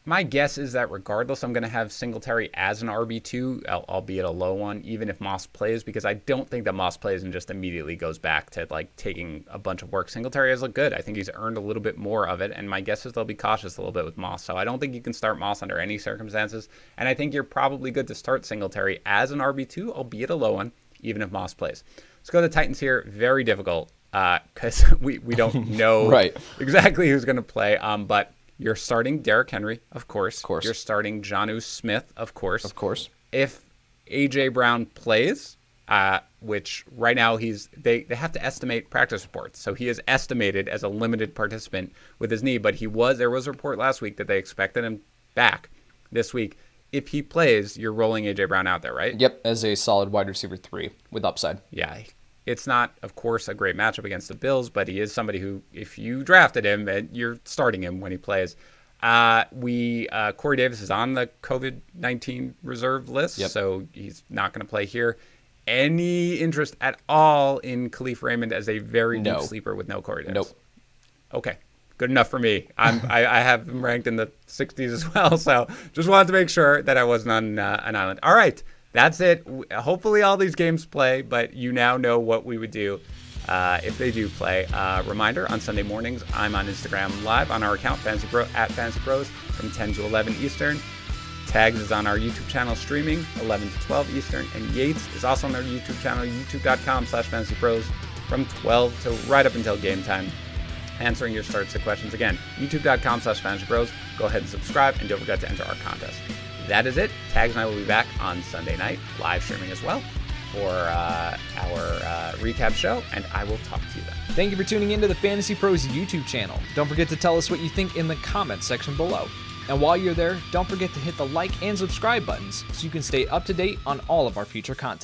My guess is that regardless, I'm going to have Singletary as an RB2, albeit a low one, even if Moss plays, because I don't think that Moss plays and just immediately goes back to like taking a bunch of work. Singletary has looked good. I think he's earned a little bit more of it, and my guess is they'll be cautious a little bit with Moss. So I don't think you can start Moss under any circumstances, and I think you're probably good to start Singletary as an RB2, albeit a low one, even if Moss plays. Let's go to the Titans here. Very difficult because we don't know right. exactly who's going to play, but you're starting Derrick Henry, of course. Of course. You're starting Jonnu Smith, of course. Of course. If A.J. Brown plays, which right now they have to estimate practice reports. So he is estimated as a limited participant with his knee, but there was a report last week that they expected him back this week. If he plays, you're rolling A.J. Brown out there, right? Yep, as a solid wide receiver 3 with upside. Yeah. It's not, of course, a great matchup against the Bills, but he is somebody who, if you drafted him, you're starting him when he plays. Corey Davis is on the COVID-19 reserve list, yep. So he's not going to play here. Any interest at all in Khalif Raymond as a very deep sleeper with no Corey Davis? Nope. Okay. Good enough for me. I have him ranked in the 60s as well, so just wanted to make sure that I wasn't on an island. All right. That's it. Hopefully all these games play, but you now know what we would do if they do play. Reminder, on Sunday mornings, I'm on Instagram Live on our account, at FantasyPros, from 10 to 11 Eastern. Tags is on our YouTube channel streaming, 11 to 12 Eastern. And Yates is also on their YouTube channel, youtube.com/FantasyPros, from 12 to right up until game time, answering your starts to questions. Again, youtube.com/FantasyPros. Go ahead and subscribe, and don't forget to enter our contest. That is it. Tags and I will be back on Sunday night, live streaming as well, for our recap show, and I will talk to you then. Thank you for tuning into the Fantasy Pros YouTube channel. Don't forget to tell us what you think in the comments section below. And while you're there, don't forget to hit the like and subscribe buttons so you can stay up to date on all of our future content.